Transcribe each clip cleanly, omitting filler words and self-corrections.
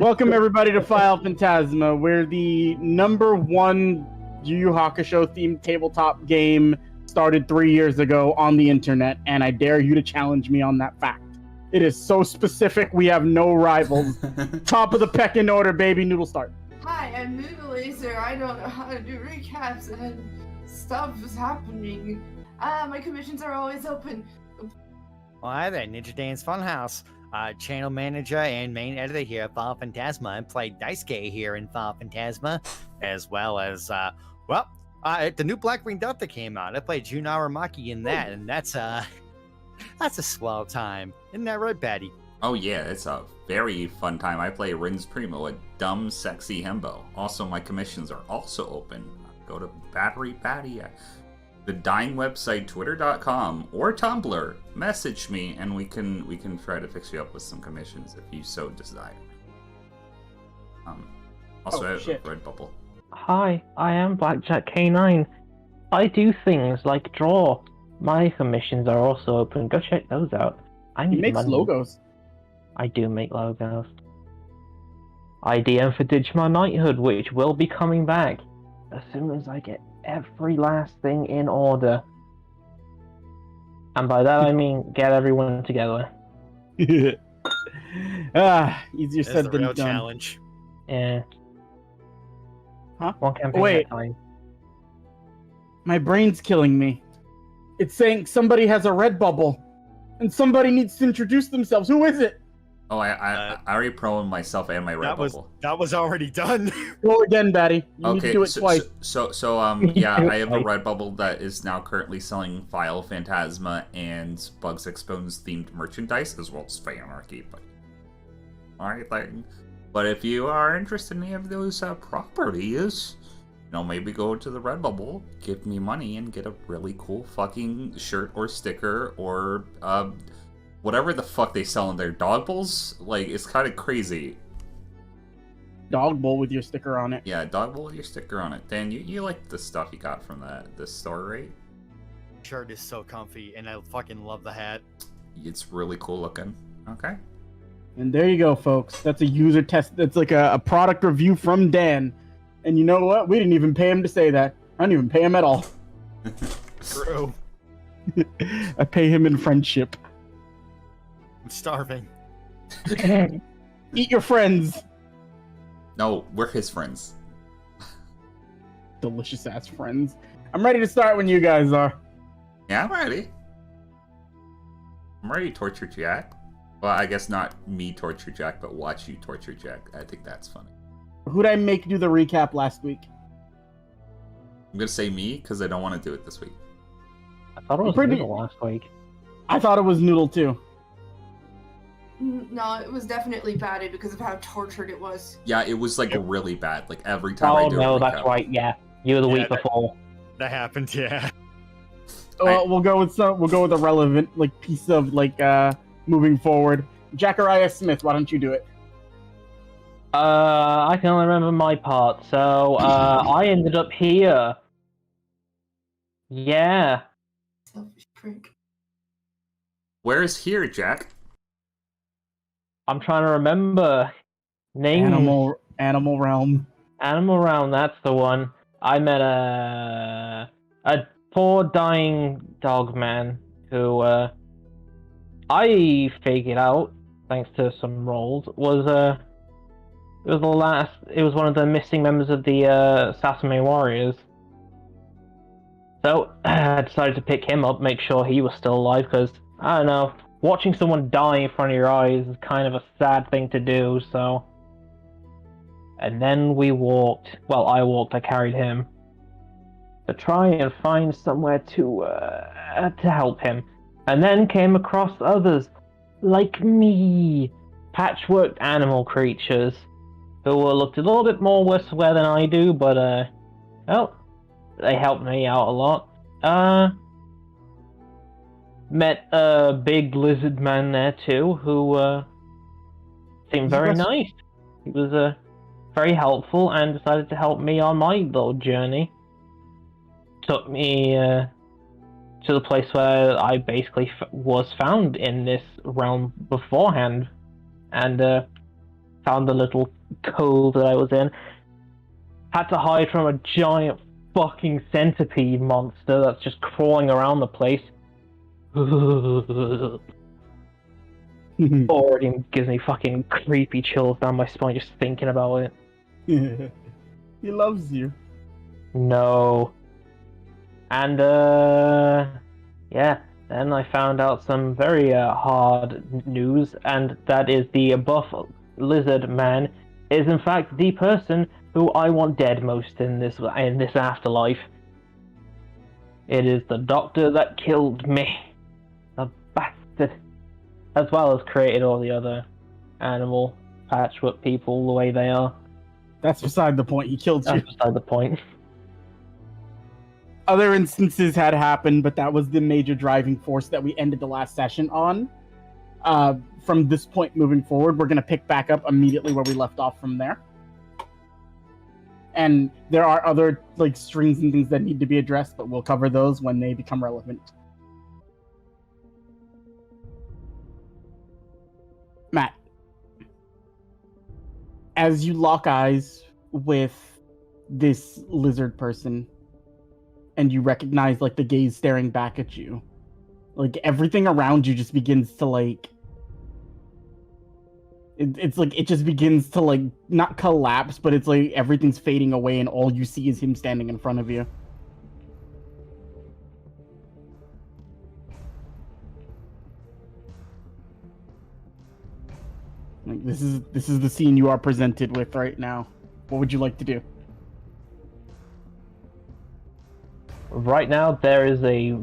Welcome everybody to Phantasma. We're the #1 Yu Yu Hakusho themed tabletop game started 3 years ago on the internet, and I dare you to challenge me on that fact. It is so specific, we have no rivals. Top of the pecking order, baby. Noodle start. Hi, I'm Noodle Laser. I don't know how to do recaps and stuff is happening. My commissions are always open. Well, hi there, Ninja Dan's Funhouse. Channel manager and main editor here at Phantasma, and played Daisuke here in Phantasma, as well as, the new Black Ring Duck that came out. I played Maki in that, and that's a swell time. Isn't that right, Batty? Oh yeah, it's a very fun time. I play Rin's Primo, a dumb, sexy himbo. Also, my commissions are also open. Go to Battery Batty, the dying website, twitter.com or Tumblr. Message me, and we can try to fix you up with some commissions if you so desire. Also, I have a Redbubble. Hi, I am Blackjack K9. I do things like draw. My commissions are also open. Go check those out. I need He makes money. logos. I do make logos. I DM for Digimon Knighthood, which will be coming back as soon as I get every last thing in order. And by that I mean get everyone together. Easier That's said the than real done. challenge. Yeah. Huh? One campaign Wait. at a time. My brain's killing me. It's saying somebody has a red bubble, and somebody needs to introduce themselves. Who is it? Oh, I already promoted myself and my Redbubble. That was already done. Go again, Batty. You need to do it twice. So, yeah, I have a Redbubble that is now currently selling File Phantasma and Bugs Exposed themed merchandise, as well as Fanarchy. But if you are interested in any of those properties, maybe go to the Redbubble, give me money, and get a really cool fucking shirt or sticker or whatever the fuck they sell in their dog bowls. Like, it's kind of crazy. Dog bowl with your sticker on it. Yeah, dog bowl with your sticker on it. Dan, you like the stuff you got from the store, right? Shirt is so comfy, and I fucking love the hat. It's really cool looking. Okay. And there you go, folks. That's a user test. That's like a product review from Dan. And you know what? We didn't even pay him to say that. I don't even pay him at all. True. I pay him in friendship. I'm starving. Eat your friends. No, we're his friends. Delicious ass friends. I'm ready to start when you guys are. Yeah, I'm ready. I'm ready to torture Jack. Well, I guess not me torture Jack, but watch you torture Jack. I think that's funny. Who'd I make do the recap last week? I'm gonna say me, because I don't want to do it this week. I thought it was Noodle last week. I thought it was Noodle too. No, it was definitely Batty because of how tortured it was. Yeah, it was like really bad. Like every time I Oh do no, a recap. that's right, yeah. You were the week before. That happened, yeah. We'll go with a relevant piece of moving forward. Jachariah Smith, why don't you do it? I can only remember my part, so I ended up here. Yeah. Selfish prick. Where is here, Jack? I'm trying to remember. Name Animal Realm. Animal Realm, that's the one. I met a poor dying dog man who I figured out, thanks to some rolls, was one of the missing members of the Sasame Warriors. So I decided to pick him up, make sure he was still alive, because, I don't know, watching someone die in front of your eyes is kind of a sad thing to do, so... And then we walked, I carried him, to try and find somewhere to help him. And then came across others, like me, patchwork animal creatures, who looked a little bit more worse aware than I do, but, they helped me out a lot. Met a big lizard man there too, who seemed very nice. He was very helpful and decided to help me on my little journey. Took me to the place where I basically was found in this realm beforehand, and found the little cove that I was in. Had to hide from a giant fucking centipede monster that's just crawling around the place. Already gives me fucking creepy chills down my spine just thinking about it. He loves you. No. And, yeah, then I found out some very hard news, and that is the buff lizard man is in fact the person who I want dead most in this afterlife. It is the doctor that killed me. The bastard. As well as created all the other animal patchwork people the way they are. That's beside the point. He killed you. That's beside the point. Other instances had happened, but that was the major driving force that we ended the last session on. From this point moving forward, we're going to pick back up immediately where we left off from there. And there are other strings and things that need to be addressed, but we'll cover those when they become relevant. Matt, as you lock eyes with this lizard person, and you recognize the gaze staring back at you, everything around you just begins to it just begins to not collapse, but it's everything's fading away and all you see is him standing in front of you. This is the scene you are presented with right now. What would you like to do? Right now, there is a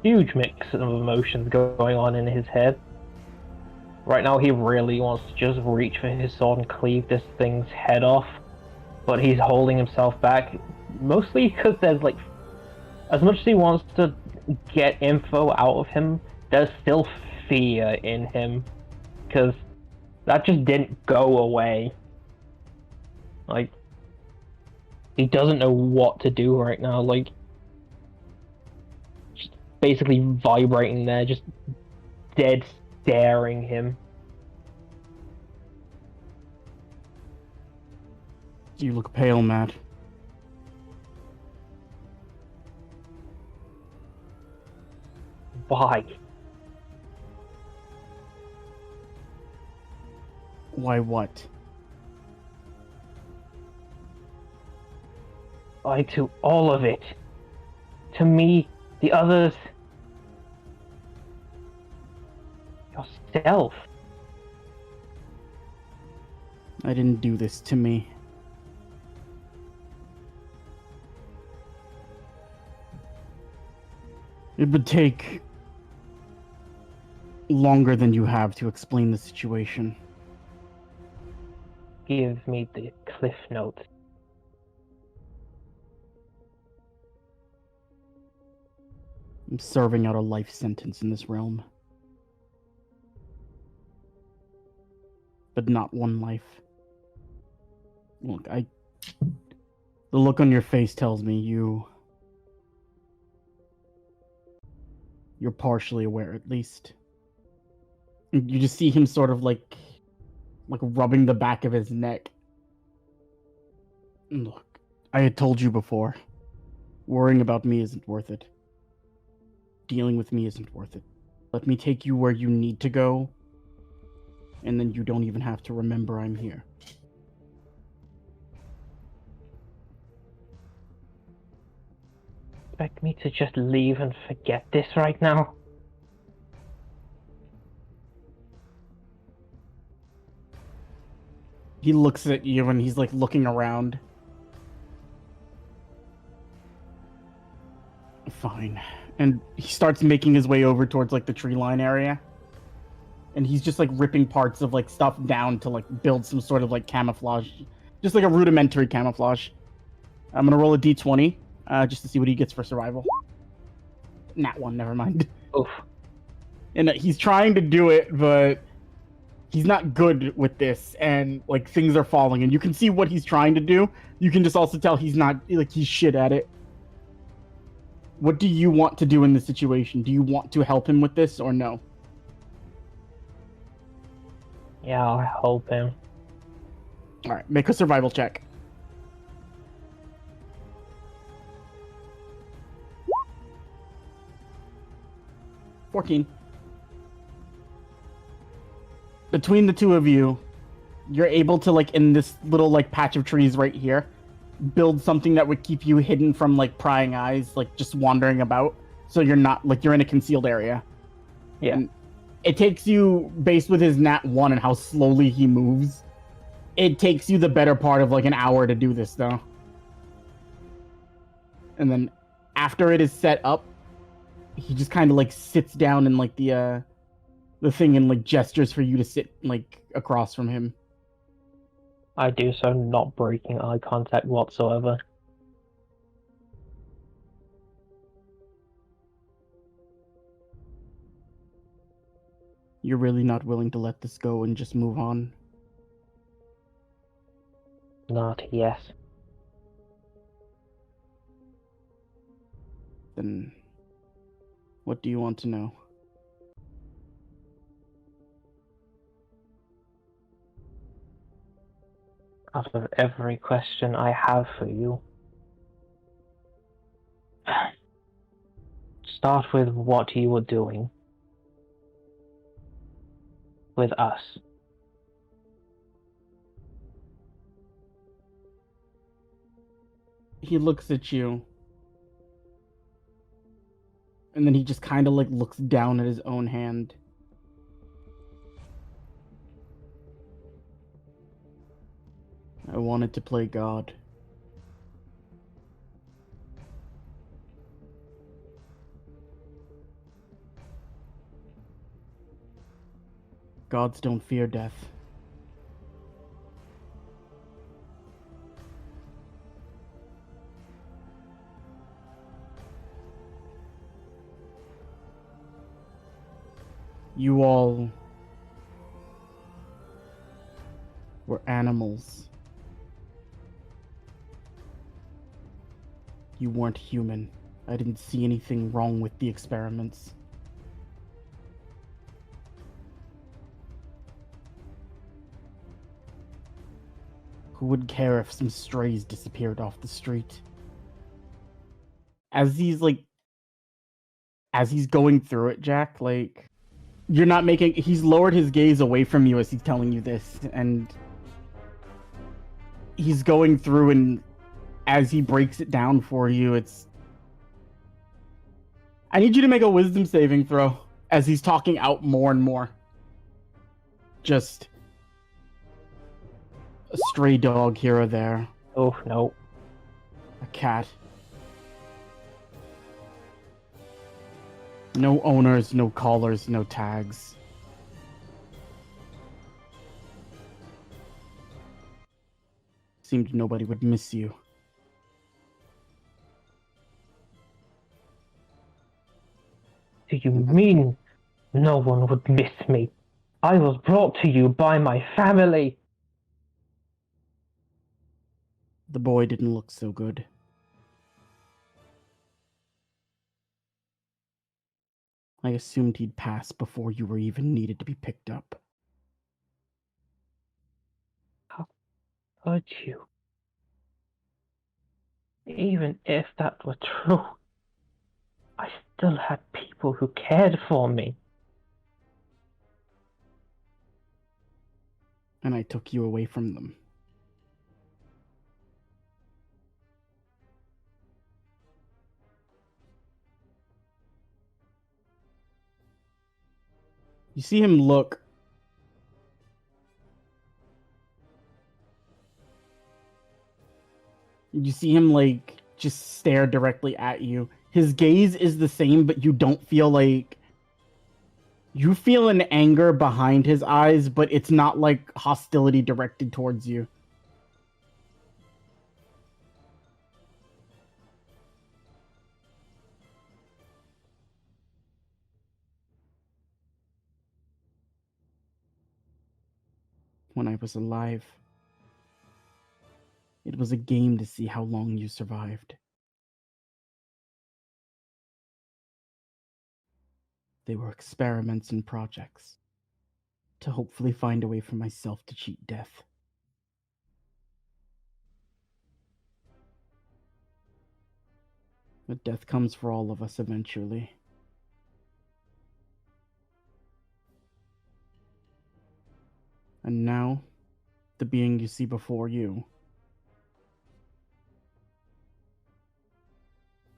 huge mix of emotions going on in his head. Right now, he really wants to just reach for his sword and cleave this thing's head off, but he's holding himself back, mostly because there's as much as he wants to get info out of him, there's still fear in him, because that just didn't go away. He doesn't know what to do right now, just basically vibrating there, just dead staring him. You look pale, Matt. Why? Why what? Why to all of it? To me, the others, yourself. I didn't do this to me. It would take longer than you have to explain the situation. Give me the cliff notes. I'm serving out a life sentence in this realm. But not one life. Look, the look on your face tells me you're partially aware, at least. You just see him sort of rubbing the back of his neck. Look, I had told you before, worrying about me isn't worth it. Dealing with me isn't worth it. Let me take you where you need to go, and then you don't even have to remember I'm here. Expect me to just leave and forget this right now? He looks at you and he's looking around. Fine. And he starts making his way over towards the tree line area. And he's just ripping parts of stuff down to build some sort of camouflage. Just a rudimentary camouflage. I'm gonna roll a d20 just to see what he gets for survival. Nat 1, never mind. Oof. And he's trying to do it, but he's not good with this, and things are falling, and you can see what he's trying to do. You can just also tell he's not he's shit at it. What do you want to do in this situation? Do you want to help him with this or no? Yeah, I'll help him. All right, make a survival check. $14. Between the two of you, you're able to, like, in this little, like, patch of trees right here, build something that would keep you hidden from, like, prying eyes, like, just wandering about. So you're not, like, you're in a concealed area. Yeah. And it takes you, based with his nat 1 and how slowly he moves, it takes you the better part of, like, an hour to do this, though. And then after it is set up, he just kind of, like, sits down in, like, the thing and, like, gestures for you to sit, like, across from him. I do so, not breaking eye contact whatsoever. You're really not willing to let this go and just move on? Not yet. Then what do you want to know? Out of every question I have for you, start with what you were doing with us. He looks at you, and then he just kind of, like, looks down at his own hand. I wanted to play God. Gods don't fear death. You all were animals. You weren't human. I didn't see anything wrong with the experiments. Who would care if some strays disappeared off the street? As he's going through it, Jack, like, you're not making... He's lowered his gaze away from you as he's telling you this, and he's going through, and as he breaks it down for you, it's... I need you to make a wisdom saving throw as he's talking out more and more. Just a stray dog here or there. Oh, no. A cat. No owners, no collars, no tags. Seemed nobody would miss you. Do you mean no one would miss me? I was brought to you by my family. The boy didn't look so good. I assumed he'd pass before you were even needed to be picked up. How could you? Even if that were true, I still had people who cared for me. And I took you away from them. You see him look. You see him, like, just stare directly at you. His gaze is the same, but you don't feel like... You feel an anger behind his eyes, but it's not like hostility directed towards you. When I was alive, it was a game to see how long you survived. They were experiments and projects to hopefully find a way for myself to cheat death. But death comes for all of us eventually. And now, the being you see before you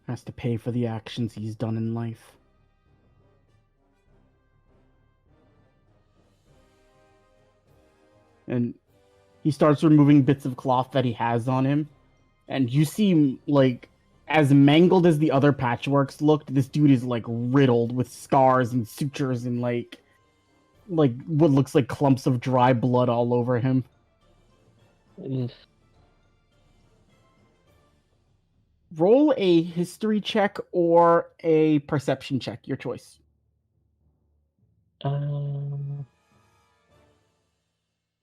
has to pay for the actions he's done in life. And he starts removing bits of cloth that he has on him. And you see, like, as mangled as the other patchworks looked, this dude is, like, riddled with scars and sutures and, like what looks like clumps of dry blood all over him. Oof. Roll a history check or a perception check, your choice.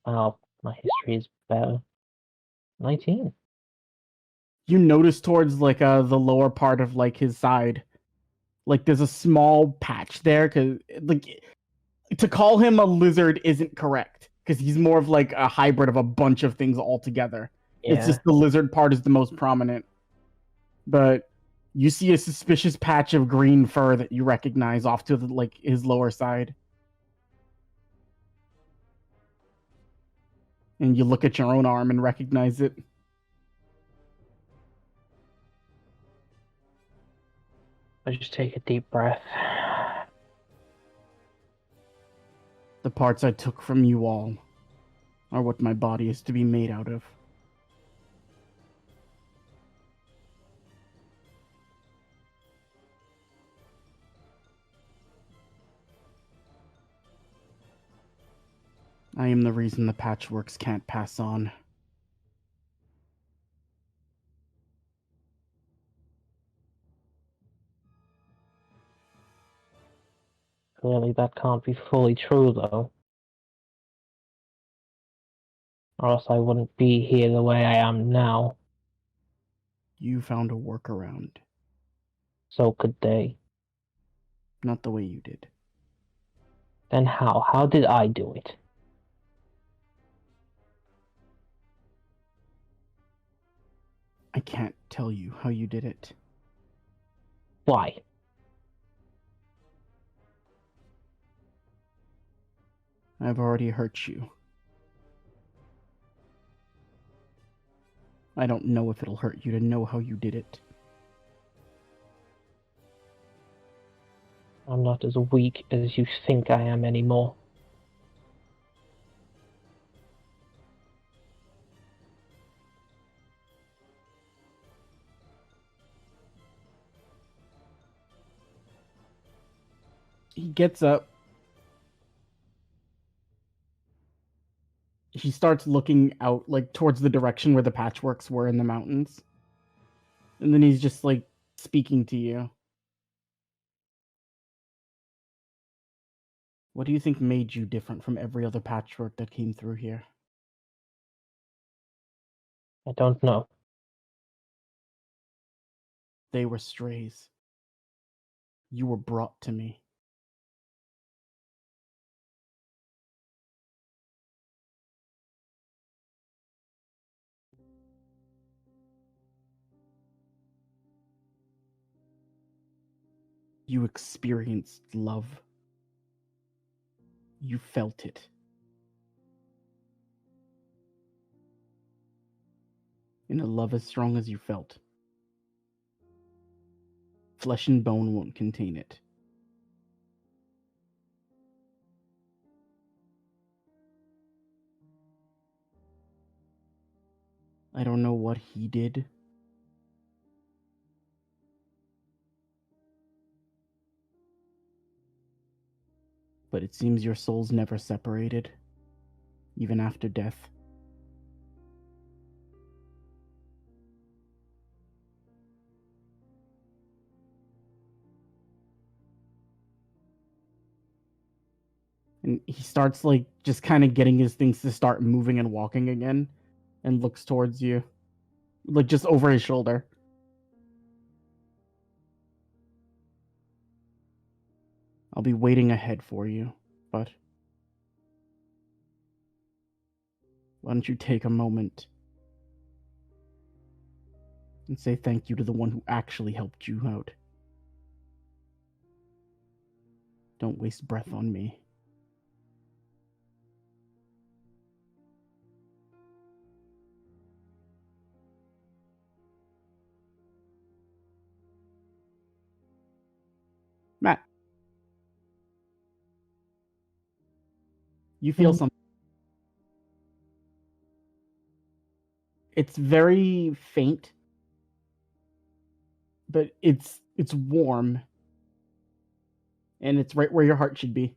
Oh, my history is better. 19. You notice towards like the lower part of like his side, like there's a small patch there, because like to call him a lizard isn't correct, because he's more of like a hybrid of a bunch of things all together. Yeah. It's just the lizard part is the most prominent. But you see a suspicious patch of green fur that you recognize off to the, like his lower side. And you look at your own arm and recognize it. I just take a deep breath. The parts I took from you all are what my body is to be made out of. I am the reason the patchworks can't pass on. Clearly that can't be fully true, though. Or else I wouldn't be here the way I am now. You found a workaround. So could they. Not the way you did. Then how? How did I do it? I can't tell you how you did it. Why? I've already hurt you. I don't know if it'll hurt you to know how you did it. I'm not as weak as you think I am anymore. He gets up. He starts looking out, like, towards the direction where the patchworks were in the mountains. And then he's just, like, speaking to you. What do you think made you different from every other patchwork that came through here? I don't know. They were strays. You were brought to me. You experienced love. You felt it. And a love as strong as you felt. Flesh and bone won't contain it. I don't know what he did. But it seems your souls never separated, even after death. And he starts, like, just kind of getting his things to start moving and walking again, and looks towards you, like, just over his shoulder. I'll be waiting ahead for you, but why don't you take a moment and say thank you to the one who actually helped you out? Don't waste breath on me. Matt, you feel something. It's very faint, but it's warm, and it's right where your heart should be.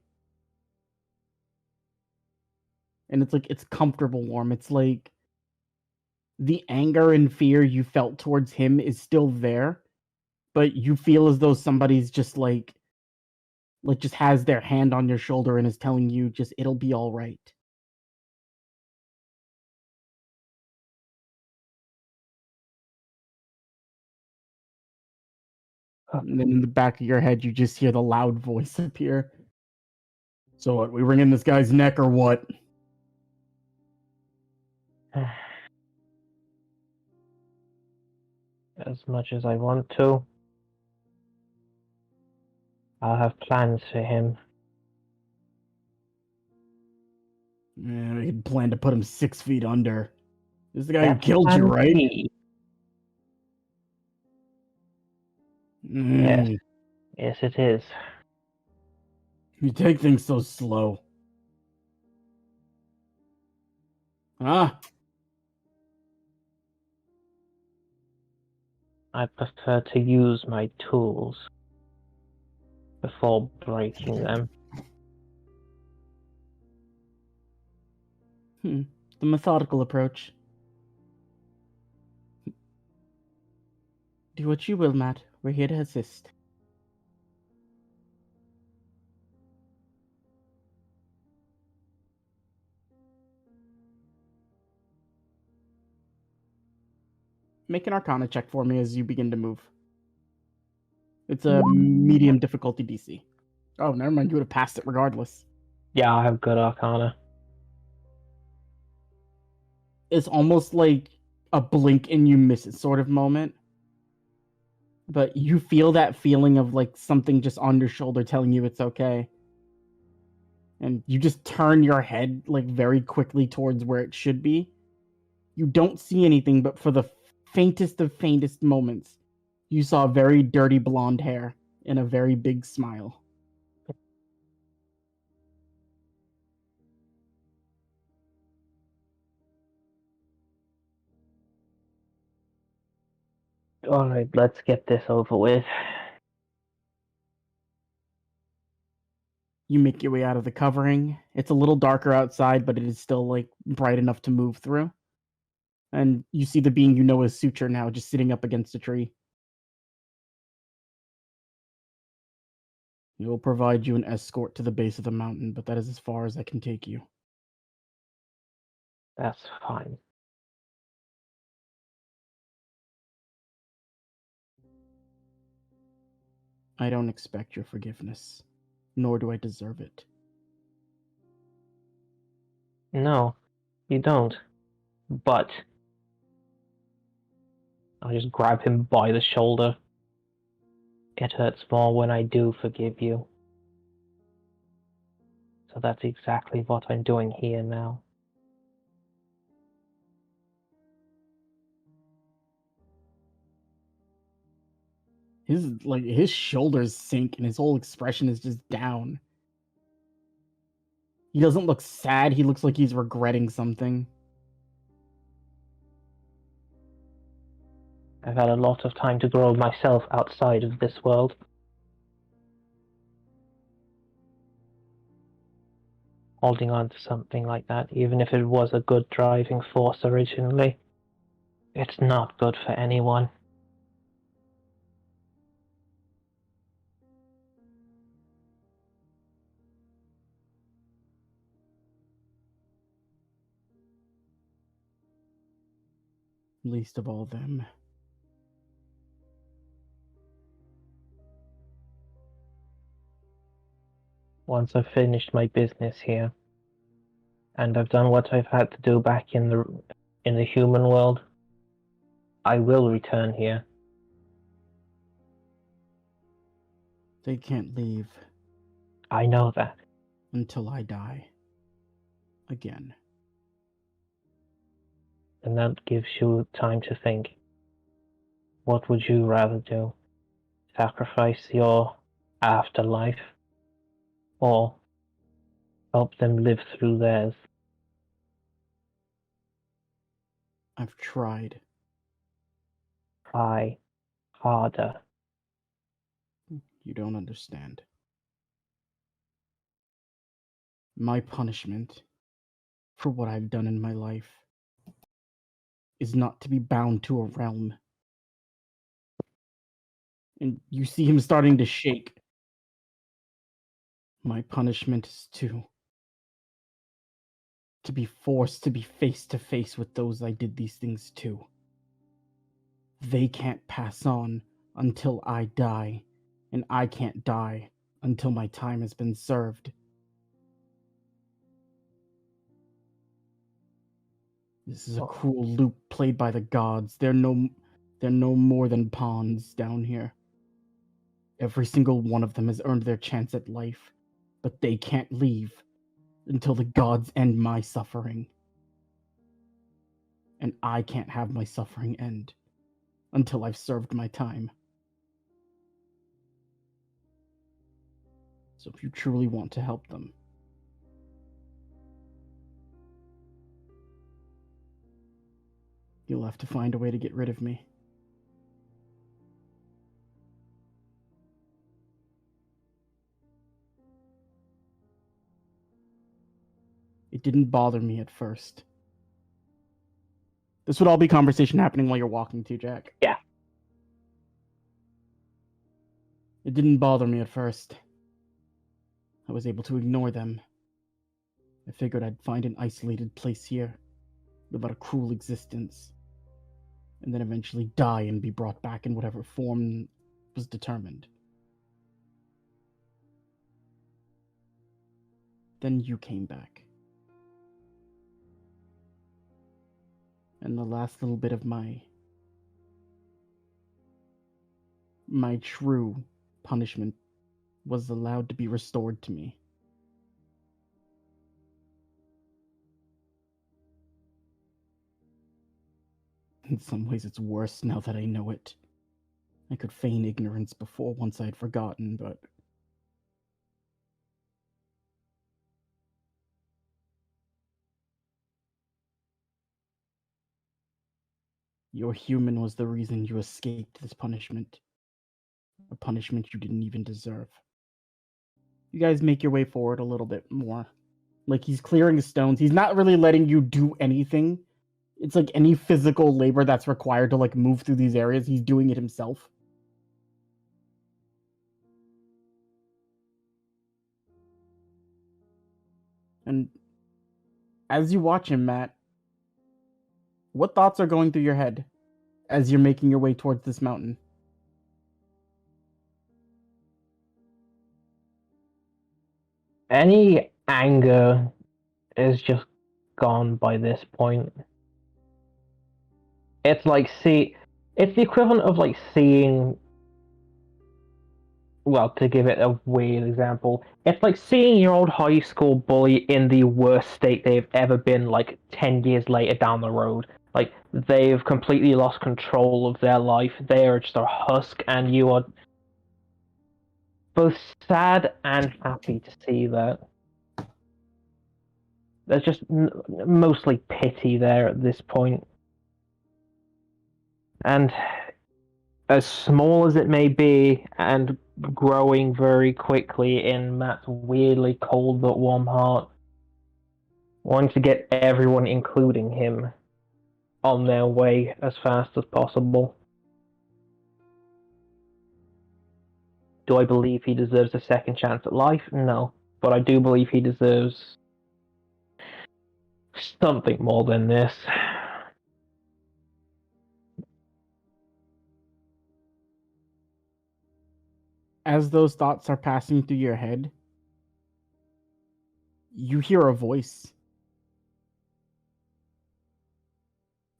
And it's like it's comfortable warm. It's like the anger and fear you felt towards him is still there, but you feel as though somebody's just like just has their hand on your shoulder and is telling you just it'll be all right. And then in the back of your head, you just hear the loud voice appear. So what, we wringing this guy's neck or what? As much as I want to, I'll have plans for him. Yeah, we had planned to put him 6 feet under. This is the guy who That's killed you, right? B. Yes. Yes, it is. You take things so slow. Ah, I prefer to use my tools before breaking them. the methodical approach. Do what you will, Matt. We're here to assist. Make an Arcana check for me as you begin to move. It's a medium difficulty DC. Oh, never mind. You would have passed it regardless. Yeah, I have good Arcana. It's almost like a blink and you miss it sort of moment. But you feel that feeling of like something just on your shoulder telling you it's okay. And you just turn your head like very quickly towards where it should be. You don't see anything, but for the faintest of faintest moments, you saw very dirty blonde hair and a very big smile. Alright, let's get this over with. You make your way out of the covering. It's a little darker outside, but it is still like bright enough to move through. And you see the being you know as Suture now just sitting up against a tree. He will provide you an escort to the base of the mountain, but that is as far as I can take you. That's fine. I don't expect your forgiveness, nor do I deserve it. No, you don't. But I'll just grab him by the shoulder. It hurts more when I do forgive you. So that's exactly what I'm doing here now. His shoulders sink and his whole expression is just down. He doesn't look sad, he looks like he's regretting something. I've had a lot of time to grow myself outside of this world. Holding on to something like that, even if it was a good driving force originally, it's not good for anyone. Least of all them. once I've finished my business here, and I've done what I've had to do back in the human world, I will return here. They can't leave I know that. until I die. Again. And that gives you time to think. What would you rather do? Sacrifice your afterlife, or help them live through theirs? I've tried. Try harder. You don't understand. My punishment for what I've done in my life is not to be bound to a realm. And you see him starting to shake. My punishment is to be forced to be face to face with those I did these things to. They can't pass on until I die, and I can't die until my time has been served. This is a cruel loop played by the gods. They're no more than pawns down here. Every single one of them has earned their chance at life, but they can't leave until the gods end my suffering. And I can't have my suffering end until I've served my time. So if you truly want to help them, you'll have to find a way to get rid of me. It didn't bother me at first. This would all be conversation happening while you're walking too, Jack. Yeah. It didn't bother me at first. I was able to ignore them. I figured I'd find an isolated place here, live out a cruel existence, and then eventually die and be brought back in whatever form was determined. Then you came back. And the last little bit of my true punishment was allowed to be restored to me. In some ways, it's worse now that I know it. I could feign ignorance before once I'd forgotten, but your human was the reason you escaped this punishment. A punishment you didn't even deserve. You guys make your way forward a little bit more. Like, he's clearing stones. He's not really letting you do anything. It's like any physical labor that's required to, like, move through these areas, he's doing it himself. And as you watch him, Matt, what thoughts are going through your head as you're making your way towards this mountain? Any anger is just gone by this point. It's like it's the equivalent of like seeing, well, to give it a weird example, it's like seeing your old high school bully in the worst state they've ever been, like 10 years later down the road. Like, they've completely lost control of their life. They are just a husk, and you are both sad and happy to see that. There's just mostly pity there at this point. And as small as it may be, and growing very quickly in Matt's weirdly cold but warm heart, wanting to get everyone, including him, on their way as fast as possible. Do I believe he deserves a second chance at life? No. But I do believe he deserves something more than this. As those thoughts are passing through your head, You hear a voice.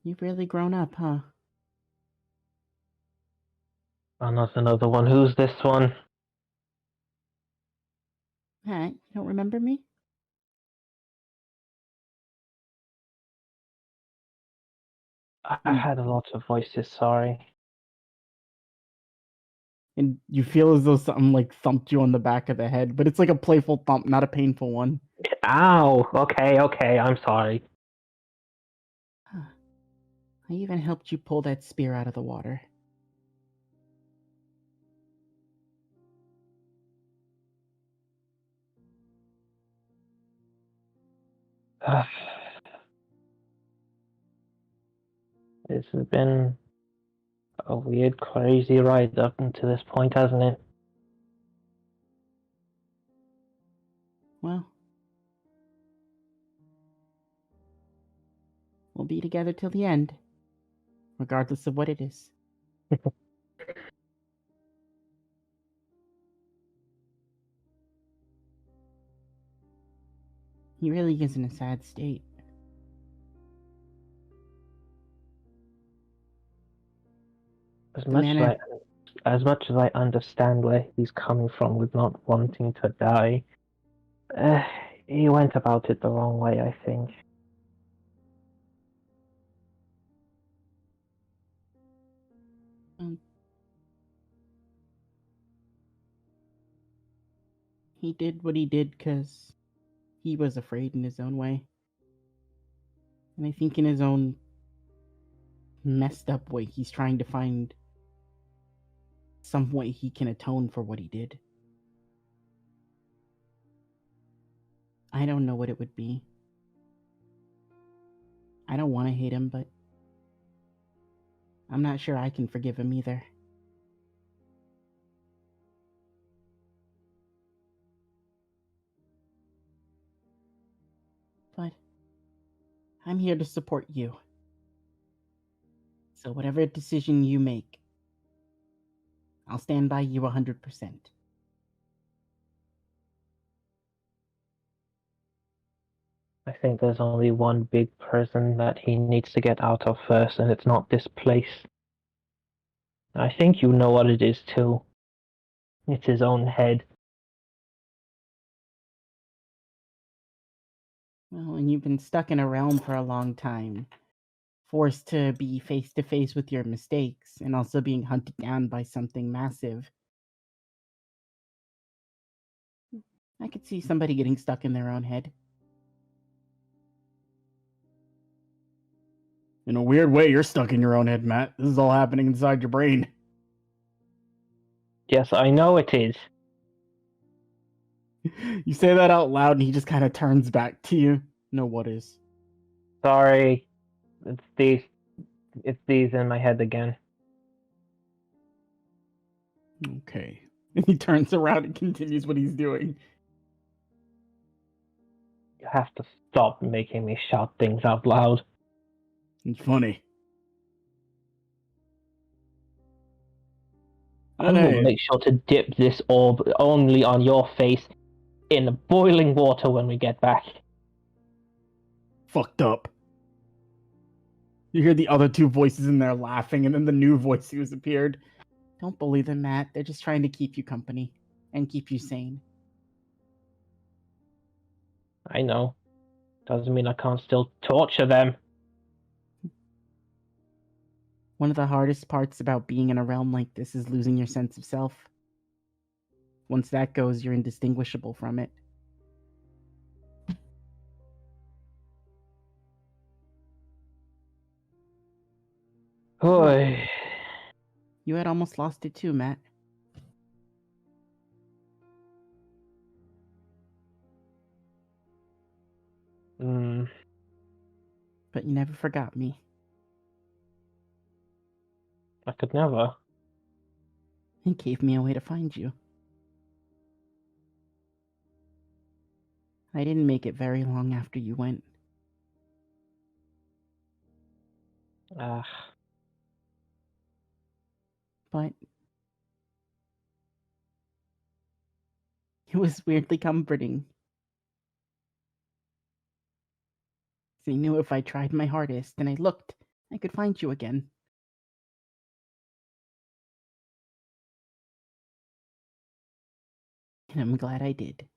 You've really grown up, huh? Oh, not another one. Who's this one? Matt, you don't remember me? I've had a lot of voices, sorry. And you feel as though something like thumped you on the back of the head, but it's like a playful thump, not a painful one. Ow! Okay, I'm sorry. Huh. I even helped you pull that spear out of the water. This has been a weird, crazy ride up until this point, hasn't it? Well, we'll be together till the end, regardless of what it is. He really is in a sad state. As The much manner- as I understand where he's coming from with not wanting to die, he went about it the wrong way, I think. He did what he did because he was afraid in his own way. And I think in his own messed up way, he's trying to find some way he can atone for what he did. I don't know what it would be. I don't want to hate him, but I'm not sure I can forgive him either. But I'm here to support you. So whatever decision you make, I'll stand by you 100%. I think there's only one big person that he needs to get out of first, and it's not this place. I think you know what it is too. It's his own head. Well, and you've been stuck in a realm for a long time, forced to be face to face with your mistakes, and also being hunted down by something massive. I could see somebody getting stuck in their own head. In a weird way, you're stuck in your own head, Matt. This is all happening inside your brain. Yes, I know it is. You say that out loud, and he just kind of turns back to you. No, what is? Sorry. It's these in my head again. Okay. And he turns around and continues what he's doing. You have to stop making me shout things out loud. It's funny. I will make sure to dip this orb only on your face in boiling water when we get back. Fucked up. You hear the other two voices in there laughing, and then the new voice who's appeared. Don't bully them, Matt. They're just trying to keep you company and keep you sane. I know. Doesn't mean I can't still torture them. One of the hardest parts about being in a realm like this is losing your sense of self. Once that goes, you're indistinguishable from it. Boy. You had almost lost it too, Matt. But you never forgot me. I could never. It gave me a way to find you. I didn't make it very long after you went. But it was weirdly comforting. I knew if I tried my hardest and I looked, I could find you again. And I'm glad I did.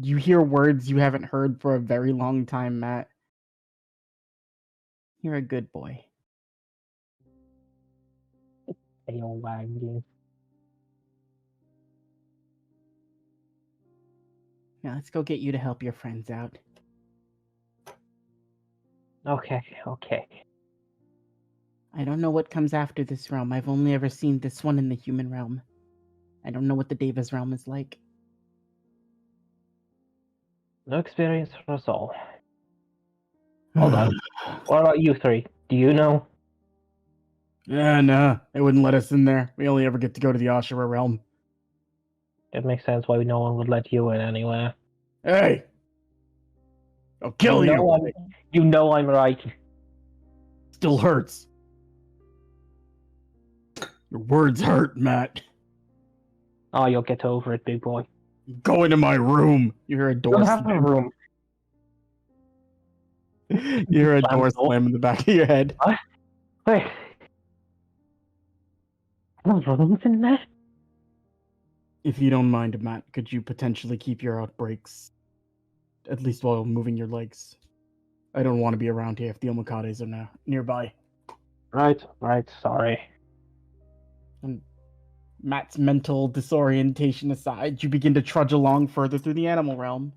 You hear words you haven't heard for a very long time, Matt. You're a good boy. Tail wagging. Now let's go get you to help your friends out. Okay. I don't know what comes after this realm. I've only ever seen this one in the human realm. I don't know what the Deva's realm is like. No experience for us all. Hold on. What about you three? Do you know? Nah. They wouldn't let us in there. We only ever get to go to the Ashura realm. It makes sense why no one would let you in anyway. Hey! I'll kill you! You know I'm right. Still hurts. Your words hurt, Matt. Oh, you'll get over it, big boy. Go into my room. You hear a door Don't have a slam. room. You hear a door slam in the back of your head. What? Wait. No rooms in there? If you don't mind, Matt, could you potentially keep your outbreaks, at least while moving your legs? I don't want to be around here if the Omokades are now nearby. Right, sorry. And Matt's mental disorientation aside, you begin to trudge along further through the animal realm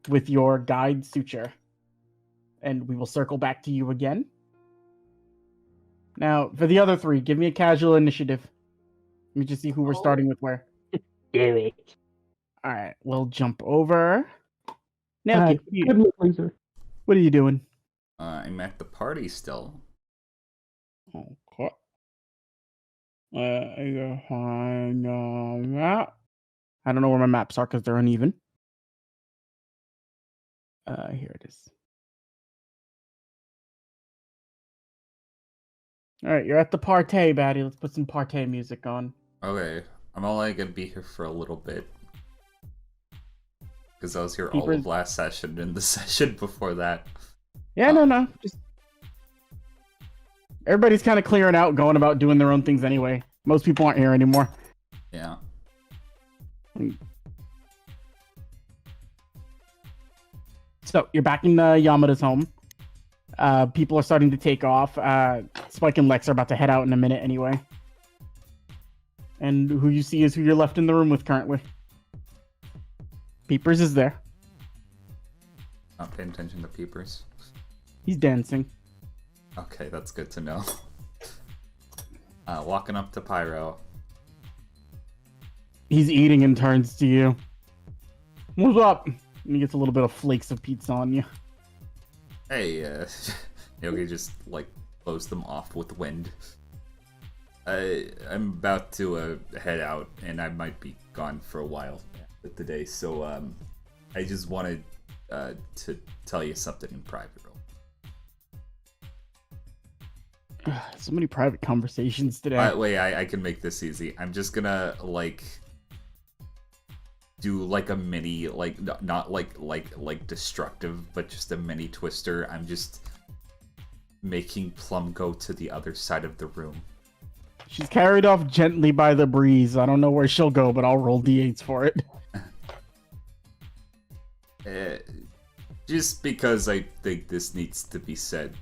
with your guide Suture. And we will circle back to you again. Now, for the other three, give me a casual initiative. Let me just see who we're starting with where. Do it. Alright, we'll jump over. Naoki, what are you doing? I'm at the party still. Okay. I find a map. I don't know where my maps are because they're uneven. Here it is. Alright, you're at the party, baddie. Let's put some party music on. Okay, I'm only gonna be here for a little bit. Because I was here all of last session and the session before that. Yeah, no. Just everybody's kind of clearing out, going about doing their own things anyway. Most people aren't here anymore. Yeah. So you're back in Yamada's home. People are starting to take off. Spike and Lex are about to head out in a minute anyway. And who you see is who you're left in the room with currently. Peepers is there. Not paying attention to Peepers. He's dancing. Okay, that's good to know. Walking up to Pyro. He's eating and turns to you. What's up? And he gets a little bit of flakes of pizza on you. Hey, Naoki just, blows them off with wind. I'm about to head out, and I might be gone for a while today, so I just wanted to tell you something in private. So many private conversations today. Wait, I can make this easy. I'm just gonna, do, a mini, not destructive, but just a mini twister. I'm just making Plum go to the other side of the room. She's carried off gently by the breeze. I don't know where she'll go, but I'll roll d8s for it. Just because I think this needs to be said.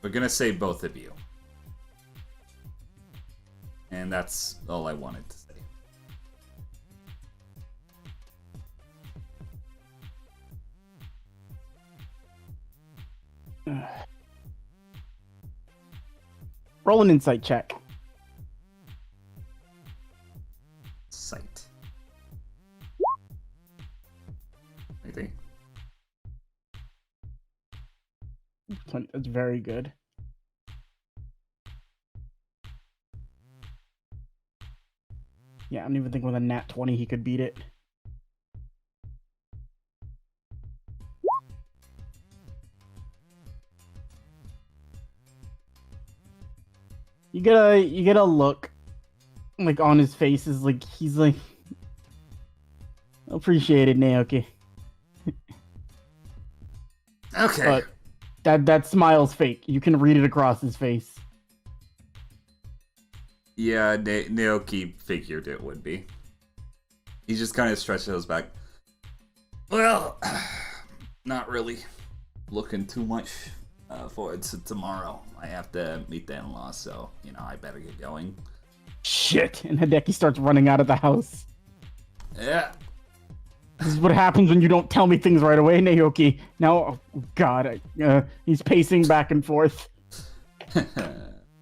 We're gonna say both of you. And that's all I wanted to say. Roll an insight check. Sight. Anything? That's very good. Yeah, I don't even think with a nat 20 he could beat it. You get a look on his face is he's Appreciate it, Naoki. Okay. But that smile's fake. You can read it across his face. Yeah, Naoki figured it would be. He just kind of stretches his back. Well, not really looking too much forward to tomorrow. I have to meet the in-laws, so, I better get going. Shit! And Hideki starts running out of the house. Yeah. This is what happens when you don't tell me things right away, Naoki. Now, oh God, he's pacing back and forth.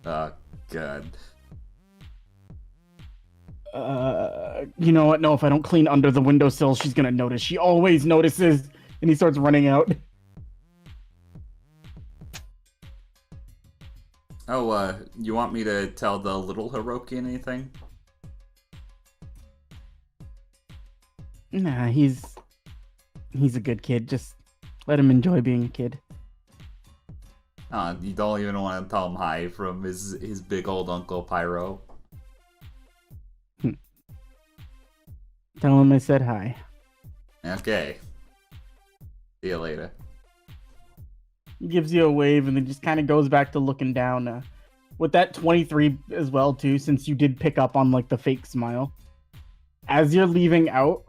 Oh, God. You know what? No, if I don't clean under the windowsill, she's gonna notice. She always notices. And he starts running out. Oh, you want me to tell the little Hiroki anything? Nah, he's a good kid. Just let him enjoy being a kid. You don't even want to tell him hi from his big old Uncle Pyro? Tell him I said hi. Okay. See you later. He gives you a wave and then just kind of goes back to looking down. With that 23 as well, too, since you did pick up on, the fake smile. As you're leaving out,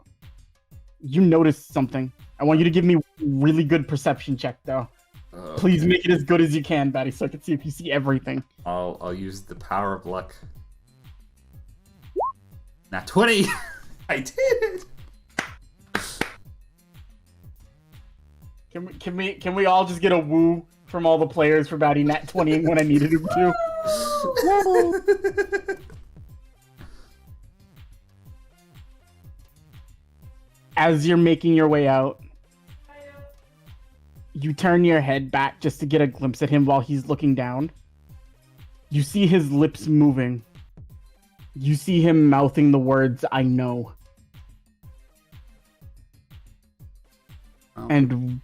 you notice something. I want you to give me a really good perception check, though. Okay. Please make it as good as you can, Batty, so I can see if you see everything. I'll use the power of luck. Not 20! I did it! Can we all just get a woo from all the players for Batty nat 20 when I needed him to? As you're making your way out, you turn your head back just to get a glimpse at him while he's looking down. You see his lips moving. You see him mouthing the words, "I know." Oh. And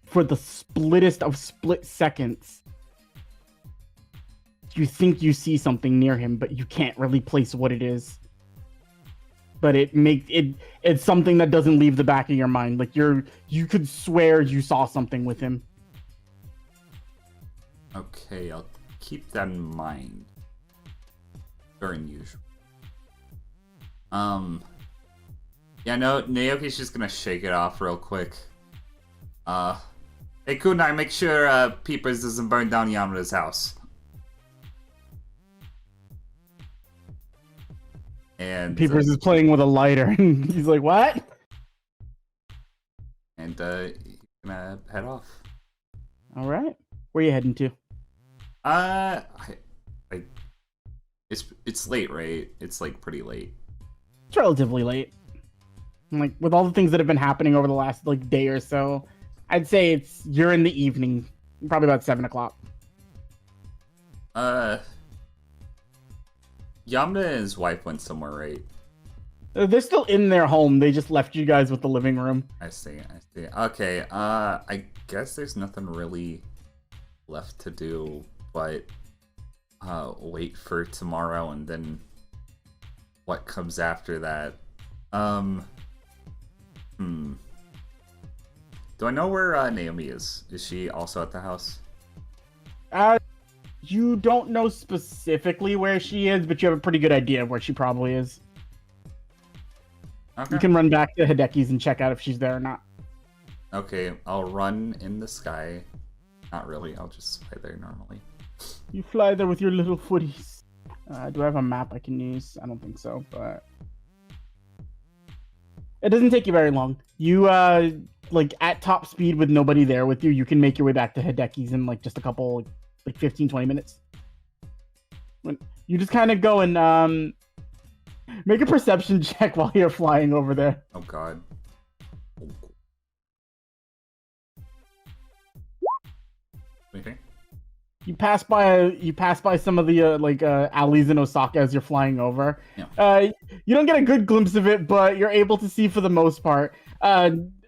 for the splittest of split seconds, you think you see something near him, but you can't really place what it is. But it's something that doesn't leave the back of your mind. You could swear you saw something with him. Okay, I'll keep that in mind. Very unusual. Yeah, no, Naoki's just gonna shake it off real quick. Hey Kunai, make sure Peepers doesn't burn down Yamada's house. And Peepers is playing with a lighter, and he's like, "What?" And he's gonna head off. All right, where are you heading to? It's late, right? It's pretty late. It's relatively late. With all the things that have been happening over the last day or so, I'd say you're in the evening, probably about 7 o'clock. Yamada and his wife went somewhere, right? They're still in their home. They just left you guys with the living room. I see. Okay, I guess there's nothing really left to do but wait for tomorrow and then what comes after that. Do I know where Naomi is? Is she also at the house? You don't know specifically where she is, but you have a pretty good idea of where she probably is. Okay. You can run back to Hideki's and check out if she's there or not. Okay, I'll run in the sky. Not really, I'll just fly there normally. You fly there with your little footies. Do I have a map I can use? I don't think so, but... It doesn't take you very long. You, at top speed with nobody there with you, you can make your way back to Hideki's in, just a couple, 15, 20 minutes. You just kind of go and, make a perception check while you're flying over there. Oh god. Anything? You pass by some of the alleys in Osaka as you're flying over. Yeah. You don't get a good glimpse of it, but you're able to see for the most part.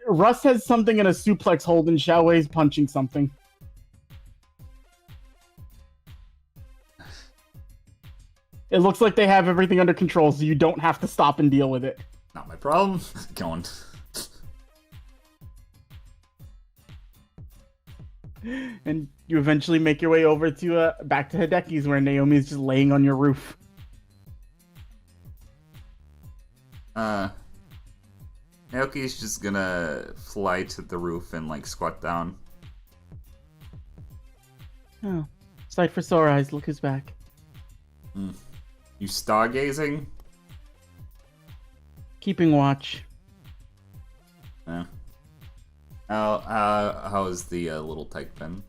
Russ has something in a suplex hold and Xiaowei's punching something. It looks like they have everything under control, so you don't have to stop and deal with it. Not my problem. Going. And you eventually make your way over to back to Hideki's, where Naomi's just laying on your roof. Naoki's just gonna fly to the roof and like squat down. Oh, sight for sore eyes. Look who's back. You stargazing? Keeping watch. Yeah. How is the little tyke been?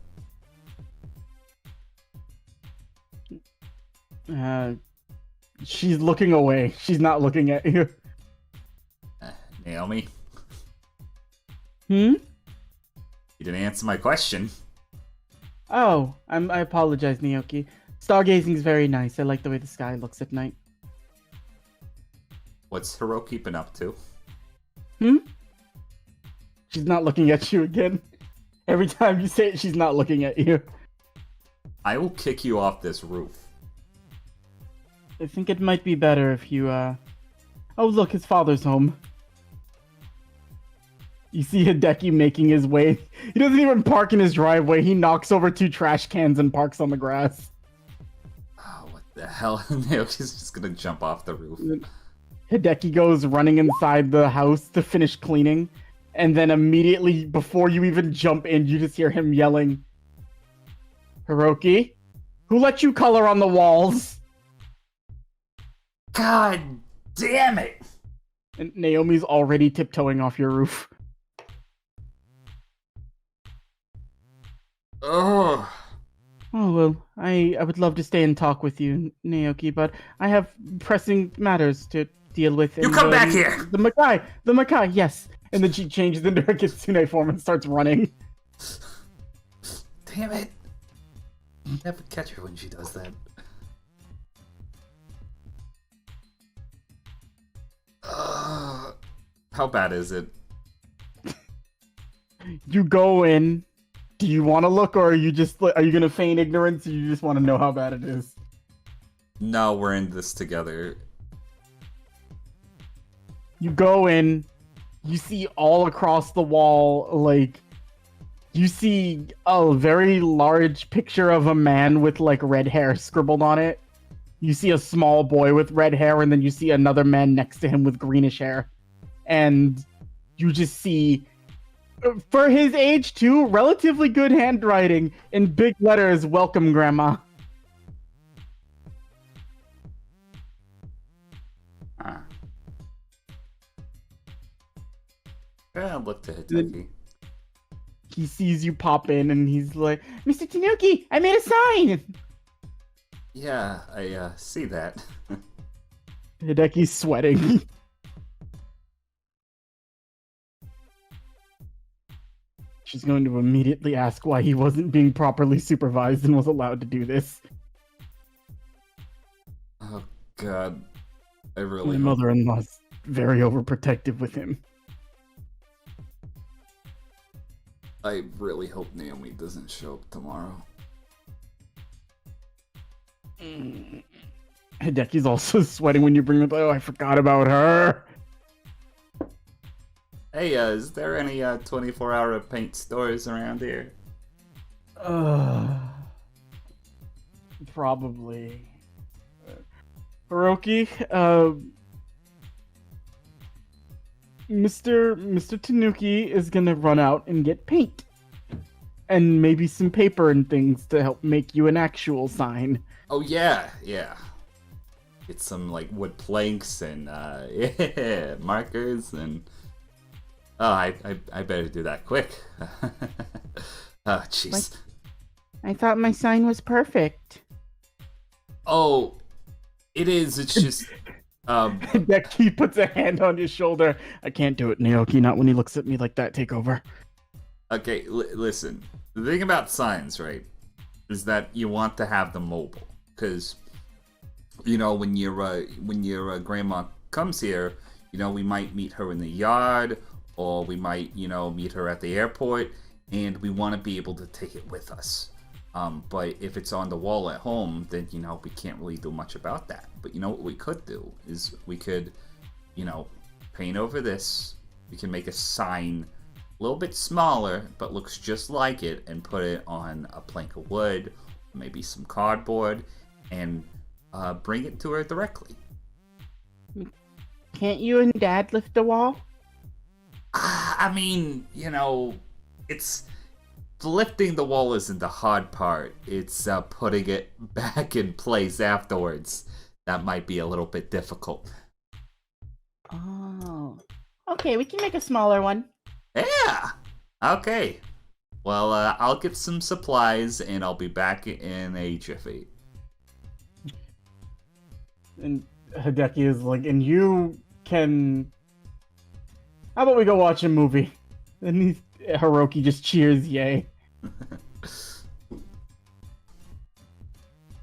She's looking away. She's not looking at you. Naomi? You didn't answer my question. Oh, I apologize, Naoki. Stargazing is very nice. I like the way the sky looks at night. What's Hiro keeping up to? She's not looking at you again. Every time you say it, she's not looking at you. I will kick you off this roof. I think it might be better if you, Oh, look, his father's home. You see Hideki making his way. He doesn't even park in his driveway. He knocks over 2 trash cans and parks on the grass. Oh, what the hell? Naoki's just gonna jump off the roof. Hideki goes running inside the house to finish cleaning. And then immediately, before you even jump in, you just hear him yelling, Hiroki, who let you color on the walls? God damn it! And Naomi's already tiptoeing off your roof. Oh. Oh, well, I would love to stay and talk with you, Naoki, but I have pressing matters to deal with. You come back here! The Makai, yes. And then she changes into her kitsune form and starts running. Damn it. You never catch her when she does that. How bad is it? You go in. Do you want to look, or are you gonna feign ignorance, or you just want to know how bad it is? No, we're in this together. You go in. You see all across the wall, like, you see a very large picture of a man with, like, red hair scribbled on it. You see a small boy with red hair, and then you see another man next to him with greenish hair. And you just see, for his age, too, relatively good handwriting in big letters, "Welcome, Grandma." Yeah, look to Hideki. He sees you pop in, and he's like, "Mr. Tanuki, I made a sign!" Yeah, I see that. Hideki's sweating. She's going to immediately ask why he wasn't being properly supervised and was allowed to do this. Oh, God. I really My hope... mother-in-law's very overprotective with him. I really hope Naomi doesn't show up tomorrow. Hideki's also sweating when you bring up, "Oh, I forgot about her." Hey, is there any 24-hour paint stores around here? Probably. Hiroki, Mr. Tanuki is gonna run out and get paint. And maybe some paper and things to help make you an actual sign. Oh, yeah. Get some, like, wood planks and, markers and... Oh, I better do that quick. Oh, jeez. I thought my sign was perfect. Oh, it is. It's just... Becky puts a hand on his shoulder. "I can't do it, Naoki. Not when he looks at me like that. Take over." Okay, listen. The thing about signs, right, is that you want to have them mobile. Because, you know, when your grandma comes here, you know, we might meet her in the yard, or we might, you know, meet her at the airport, and we want to be able to take it with us. But if it's on the wall at home, then, you know, we can't really do much about that. But you know what we could do is we could, you know, paint over this. We can make a sign a little bit smaller, but looks just like it, and put it on a plank of wood, maybe some cardboard, and bring it to her directly. Can't you and Dad lift the wall? I mean, it's lifting the wall isn't the hard part. It's putting it back in place afterwards. That might be a little bit difficult. Oh. Okay, we can make a smaller one. Yeah! Okay. Well, I'll get some supplies, and I'll be back in a jiffy. And Hideki is like, and you can... How about we go watch a movie? And Hiroki just cheers, yay.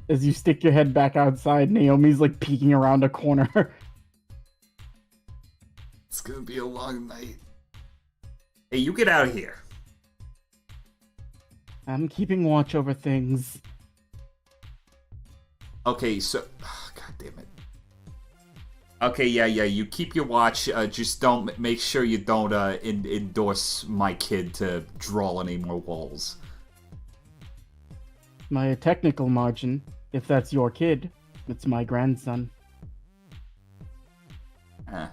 As you stick your head back outside, Naomi's like peeking around a corner. It's gonna be a long night. Hey, you get out of here. I'm keeping watch over things. Okay, so... Oh, God damn it. Okay, yeah, you keep your watch. Just don't... Make sure you don't endorse my kid to draw any more walls. My technical margin, if that's your kid, it's my grandson. Huh.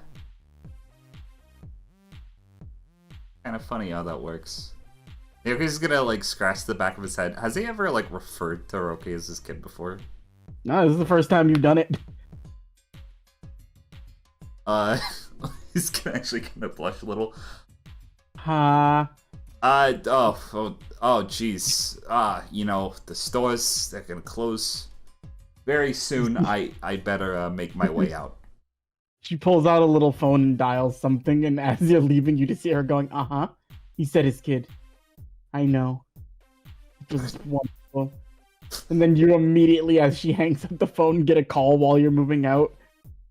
Kind of funny how that works. He's gonna, like, scratch the back of his head. Has he ever, like, referred to Hiroki as his kid before? No, this is the first time you've done it. He's actually gonna blush a little. Ha. Jeez. The stores, they're gonna close very soon. I better make my way out. She pulls out a little phone and dials something, and as you're leaving, you just see her going, uh-huh. He said his kid. I know. It was wonderful. And then you immediately, as she hangs up the phone, get a call while you're moving out.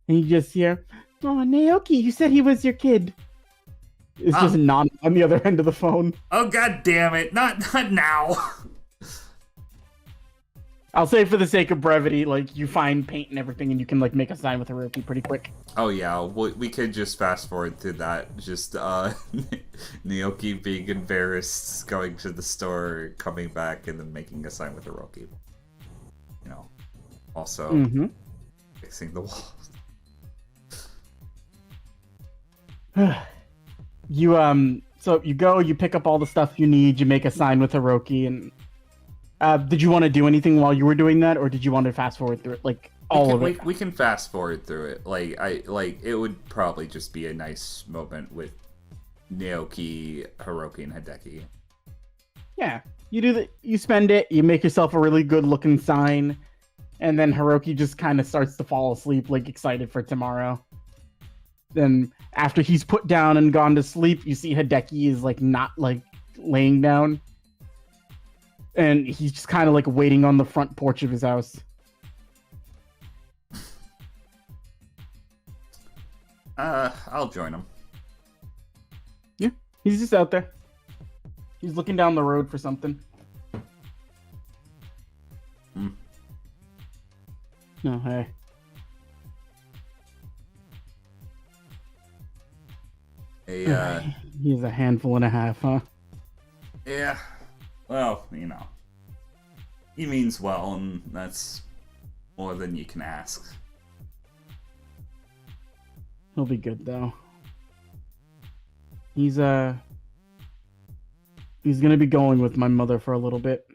And you just hear, oh, Naoki, you said he was your kid. It's just not on the other end of the phone. Oh, God damn it. Not now. I'll say for the sake of brevity, like, you find paint and everything, and you can, like, make a sign with Hiroki pretty quick. Oh, yeah. We could just fast forward through that. Just, Naoki being embarrassed, going to the store, coming back, and then making a sign with Hiroki. Also fixing the walls. So you go, you pick up all the stuff you need, you make a sign with Hiroki, and did you want to do anything while you were doing that, or did you want to fast forward through it, like all of it? We can fast forward through it. It would probably just be a nice moment with Naoki, Hiroki, and Hideki. Yeah, you spend it, you make yourself a really good looking sign, and then Hiroki just kind of starts to fall asleep, like excited for tomorrow. Then after he's put down and gone to sleep, you see Hideki is like not like laying down. And he's just kind of like waiting on the front porch of his house. I'll join him. Yeah, he's just out there. He's looking down the road for something. No, hey. He's a handful and a half, huh? Yeah. Well, he means well, and that's more than you can ask. He'll be good, though. He's gonna be going with my mother for a little bit.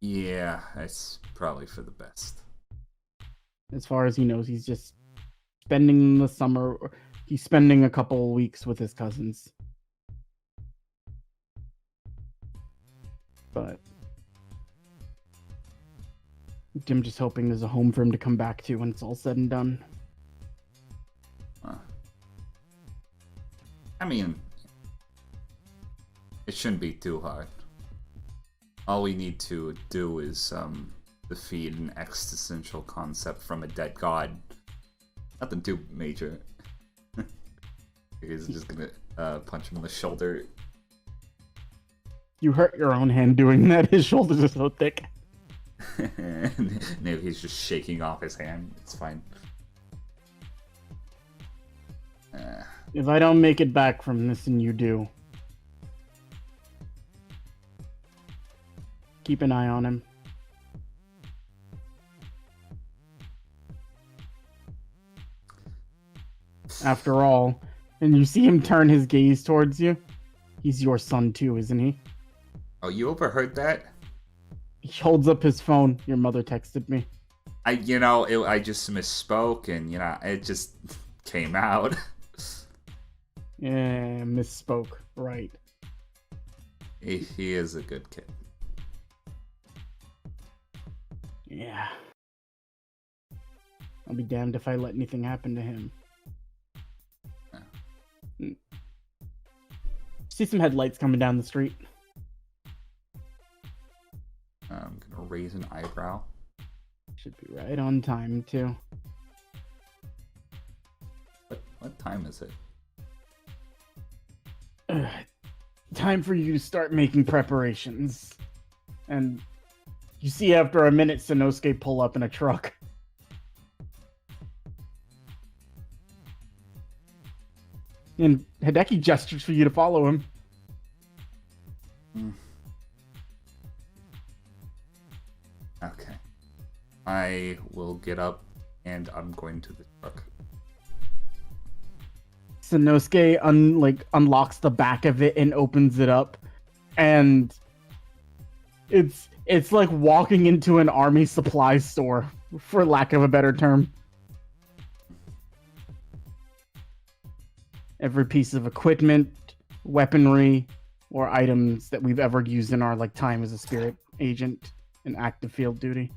Yeah, it's probably for the best. As far as he knows, he's just spending the summer. He's spending a couple weeks with his cousins. But I'm just hoping there's a home for him to come back to when it's all said and done. I mean, it shouldn't be too hard. All we need to do is defeat an existential concept from a dead god. Nothing too major. He's just gonna punch him in the shoulder. You hurt your own hand doing that. His shoulders are so thick. No, he's just shaking off his hand. It's fine. If I don't make it back from this and you do, keep an eye on him. After all, and you see him turn his gaze towards you, he's your son too, isn't he? Oh, you overheard that? He holds up his phone. Your mother texted me. I just misspoke, and it just came out. Yeah, misspoke. Right. He is a good kid. Yeah. I'll be damned if I let anything happen to him. Yeah. See some headlights coming down the street. I'm gonna raise an eyebrow. Should be right on time, too. What time is it? Time for you to start making preparations. And you see after a minute Sanosuke pull up in a truck. And Hideki gestures for you to follow him. Okay. I will get up and I'm going to the truck. Sanosuke unlocks the back of it and opens it up, and it's like walking into an army supply store, for lack of a better term. Every piece of equipment, weaponry, or items that we've ever used in our time as a spirit agent in active field duty.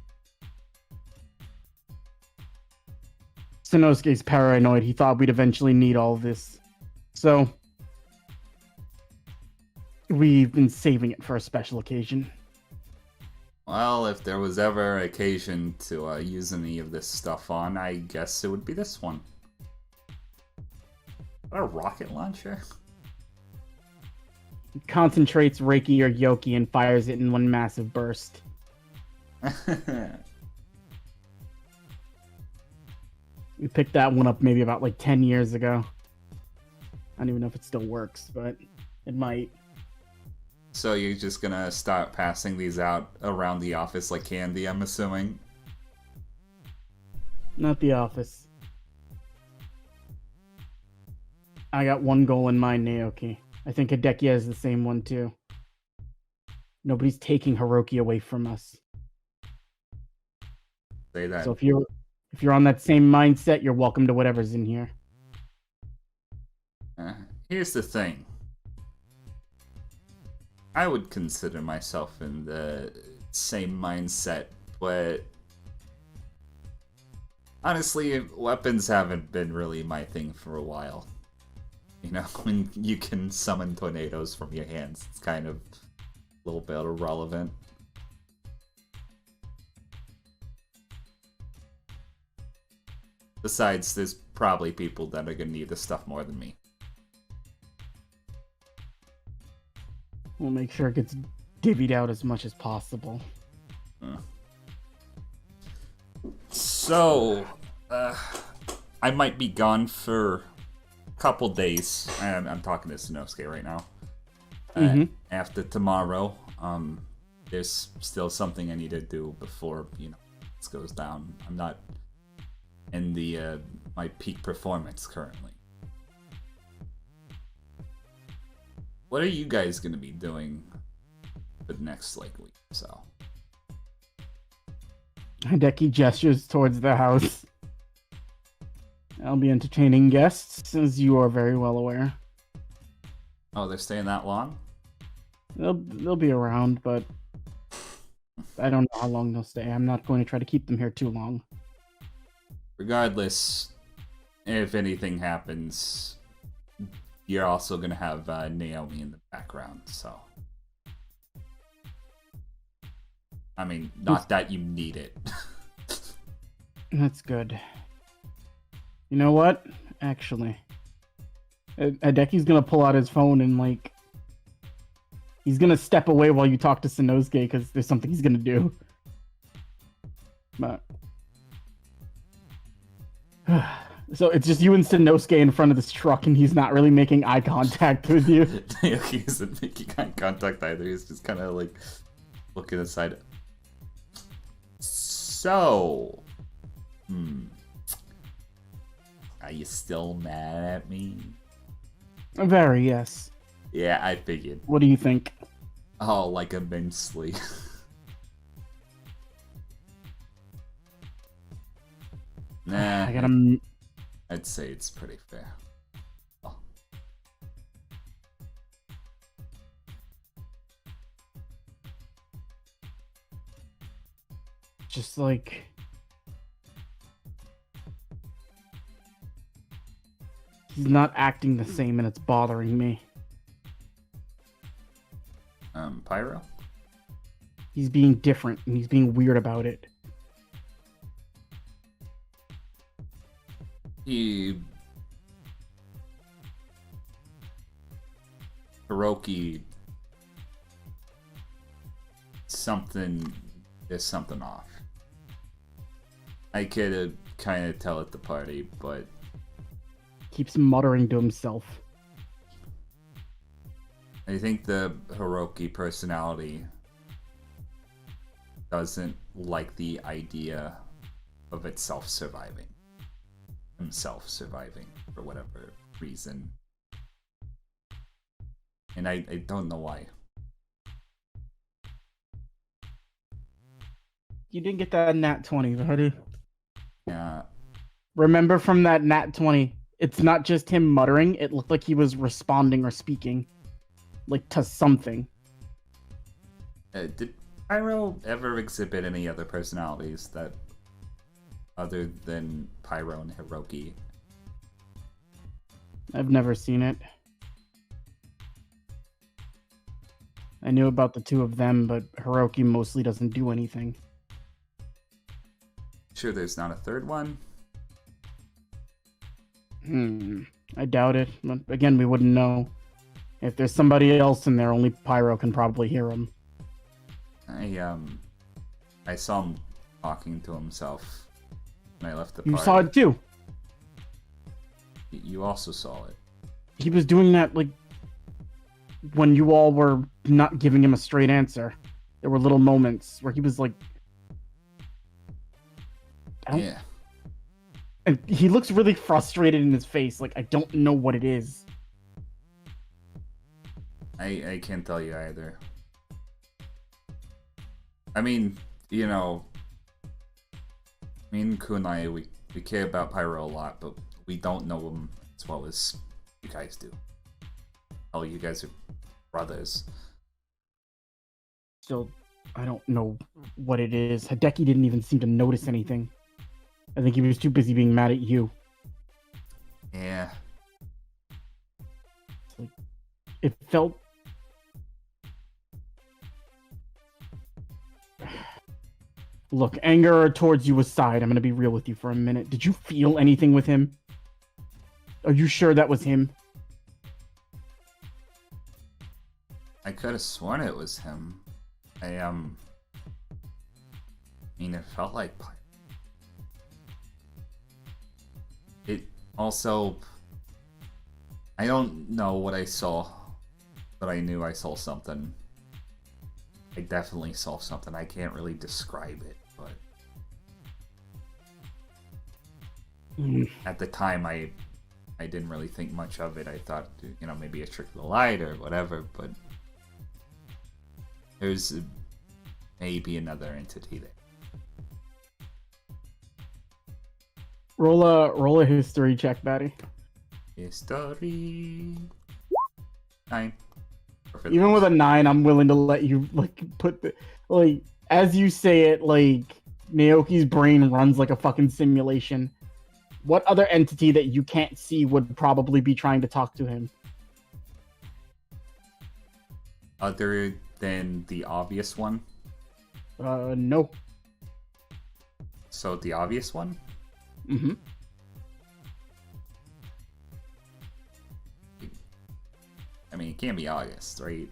Sanosuke's paranoid. He thought we'd eventually need all of this. So, we've been saving it for a special occasion. Well, if there was ever occasion to use any of this stuff on, I guess it would be this one. A rocket launcher? He concentrates Reiki or Yoki and fires it in one massive burst. We picked that one up maybe about 10 years ago. I don't even know if it still works, but it might. So you're just gonna start passing these out around the office like candy, I'm assuming? Not the office. I got one goal in mind, Naoki. I think Hideki has the same one too. Nobody's taking Hiroki away from us. Say that. So if you're on that same mindset, you're welcome to whatever's in here. Here's the thing. I would consider myself in the same mindset, but honestly, weapons haven't been really my thing for a while. When you can summon tornadoes from your hands, it's kind of a little bit irrelevant. Besides, there's probably people that are gonna need this stuff more than me. We'll make sure it gets divvied out as much as possible. So, I might be gone for a couple days. I'm talking to Sanosuke right now. After tomorrow, there's still something I need to do before, this goes down. I'm not in the my peak performance currently. What are you guys gonna be doing the next week or so? Hideki gestures towards the house. I'll be entertaining guests, as you are very well aware. Oh, they're staying that long? They'll be around, but I don't know how long they'll stay. I'm not going to try to keep them here too long. Regardless, if anything happens, you're also going to have Naomi in the background, so... I mean, not that you need it. That's good. You know what? Actually, Hideki's gonna pull out his phone and, he's gonna step away while you talk to Sanosuke, because there's something he's gonna do. But... So it's just you and Sanosuke in front of this truck, and he's not really making eye contact with you. Naoki isn't making eye contact either. He's just kind of like looking aside. So, are you still mad at me? Very, yes. Yeah, I figured. What do you think? Oh, like immensely. Nah, I gotta. I'd say it's pretty fair. Oh. Just like. He's not acting the same, and it's bothering me. Pyro? He's being different, and he's being weird about it. Hiroki, there's something off. I could kind of tell at the party, but Keeps muttering to himself. I think the Hiroki personality doesn't like the idea of itself surviving. Himself surviving for whatever reason. And I don't know why. You didn't get that nat 20, buddy. Yeah. Remember from that nat 20, it's not just him muttering, it looked like he was responding or speaking. Like, to something. Did Pyro ever exhibit any other personalities that other than Pyro and Hiroki? I've never seen it. I knew about the two of them, but Hiroki mostly doesn't do anything. Sure there's not a third one? I doubt it. But again, we wouldn't know. If there's somebody else in there, only Pyro can probably hear him. I saw him talking to himself when I left the You party. saw it too. You also saw it. He was doing that, like, when you all were not giving him a straight answer. There were little moments where he was like... Yeah. And he looks really frustrated in his face, like, I don't know what it is. I can't tell you either. I mean, you know, me and Kunai, we care about Pyro a lot, but we don't know him as well as you guys do. Oh, you guys are brothers. Still, I don't know what it is. Hideki didn't even seem to notice anything. I think he was too busy being mad at you. Yeah. Like, it felt... Look, anger towards you aside, I'm gonna be real with you for a minute. Did you feel anything with him? Are you sure that was him? I could have sworn it was him. I mean, it felt like Pyro. It also... I don't know what I saw, but I knew I saw something. I definitely saw something. I can't really describe it, but... At the time, I didn't really think much of it. I thought, you know, maybe a trick of the light or whatever, but... There's maybe another entity there. Roll a history check, Batty. History... 9. Even with a 9, I'm willing to let you, like, put the... Like, as you say it, like, Naoki's brain runs like a fucking simulation. What other entity that you can't see would probably be trying to talk to him? Other than the obvious one? No. So the obvious one? Mm-hmm. I mean, it can't be August, right?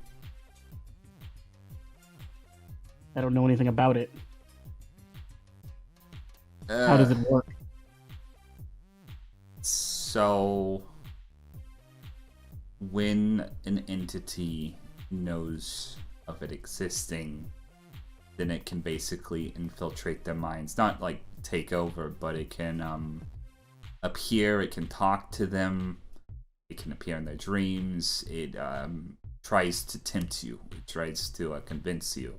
I don't know anything about it. How does it work? So, when an entity knows of it existing, then it can basically infiltrate their minds. Not like take over, but it can appear, it can talk to them, it can appear in their dreams, it tries to tempt you, it tries to convince you.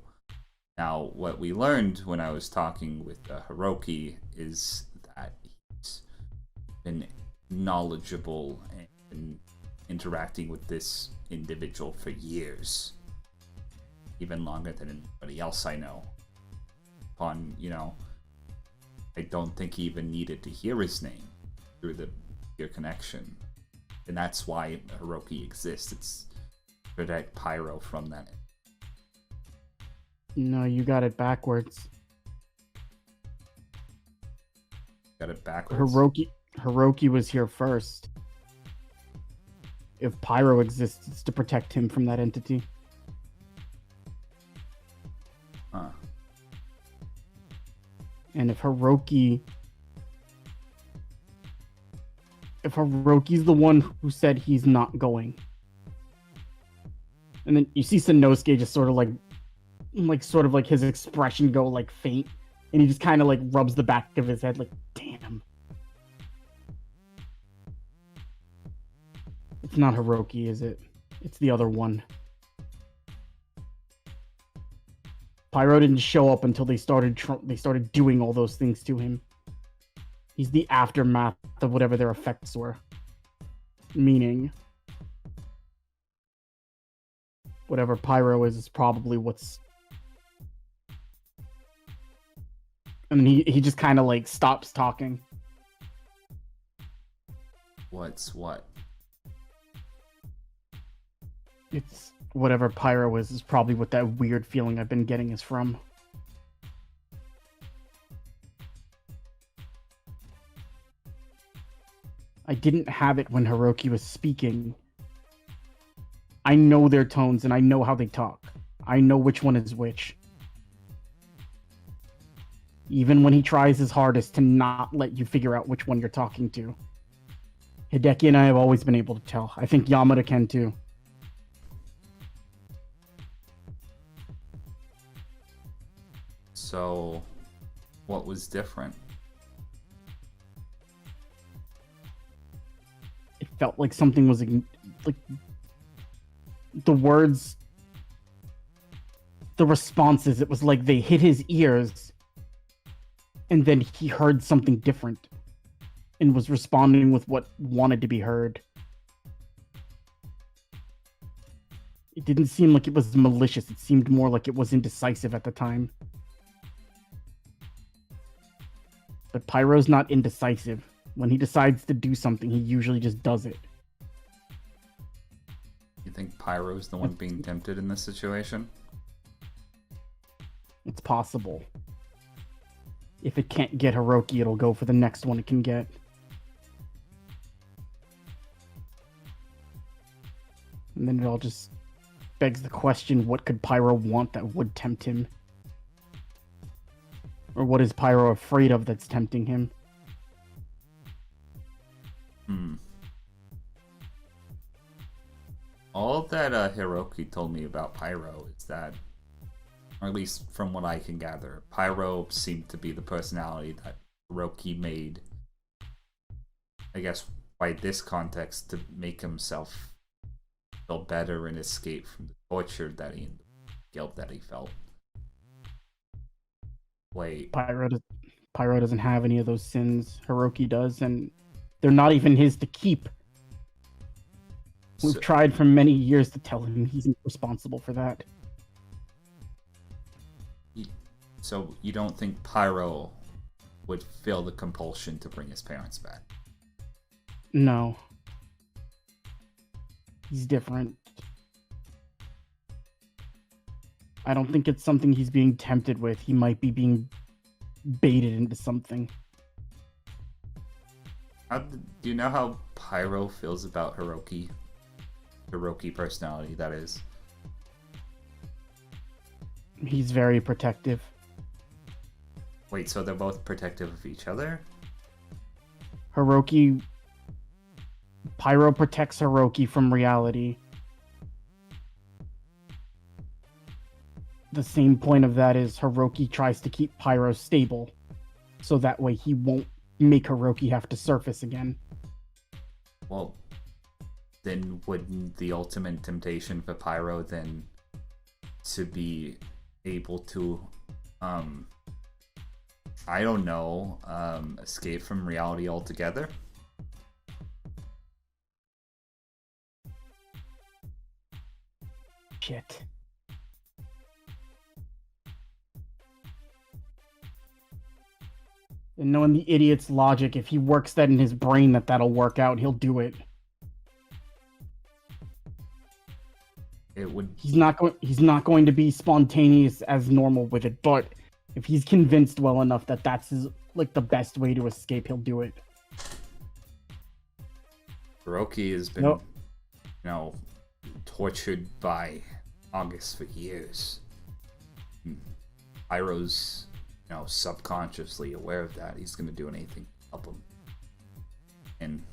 Now, what we learned when I was talking with Hiroki is that he's been knowledgeable and interacting with this individual for years. Even longer than anybody else I know. I don't think he even needed to hear his name through your connection. And that's why Hiroki exists. It's to protect Pyro from that. No, you got it backwards. Got it backwards? Hiroki was here first. If Pyro exists, it's to protect him from that entity. Huh. And if Hiroki's the one who said he's not going. And then you see Sanosuke just sort of like his expression go like faint, and he just kind of like rubs the back of his head like, damn. It's not Hiroki, is it? It's the other one. Pyro didn't show up until they started doing all those things to him. He's the aftermath of whatever their effects were. Meaning, whatever Pyro is probably what's... And he just kind of like stops talking. What's what? It's whatever Pyro is probably what that weird feeling I've been getting is from. I didn't have it when Hiroki was speaking. I know their tones and I know how they talk. I know which one is which. Even when he tries his hardest to not let you figure out which one you're talking to. Hideki and I have always been able to tell. I think Yamada can too. So, what was different? It felt like something was like the words, the responses. It was like they hit his ears, and then he heard something different, and was responding with what wanted to be heard. It didn't seem like it was malicious. It seemed more like it was indecisive at the time. But Pyro's not indecisive. When he decides to do something, he usually just does it. You think Pyro's the one being tempted in this situation? It's possible. If it can't get Hiroki, it'll go for the next one it can get. And then it all just begs the question, what could Pyro want that would tempt him? Or what is Pyro afraid of that's tempting him? All that Hiroki told me about Pyro is that, or at least from what I can gather, Pyro seemed to be the personality that Hiroki made, I guess, by this context, to make himself feel better and escape from the torture that he and the guilt that he felt. Wait. Pyro doesn't have any of those sins. Hiroki does, and they're not even his to keep. We've tried for many years to tell him he's responsible for that. So you don't think Pyro would feel the compulsion to bring his parents back? No. He's different. I don't think it's something he's being tempted with. He might be being baited into something. Do you know how Pyro feels about Hiroki? Hiroki personality, that is. He's very protective. Wait, so they're both protective of each other? Hiroki Pyro protects Hiroki from reality. The same point of that is Hiroki tries to keep Pyro stable, so that way he won't make Hiroki have to surface again. Well, then wouldn't the ultimate temptation for Pyro then to be able to, I don't know, escape from reality altogether? Shit. And knowing the idiot's logic, if he works that in his brain that'll work out, he'll do it. It would. He's not going to be spontaneous as normal with it, but if he's convinced well enough that that's the best way to escape, he'll do it. Hiroki has been, tortured by August for years. Pyro's, subconsciously aware of that. He's gonna do anything to help him. And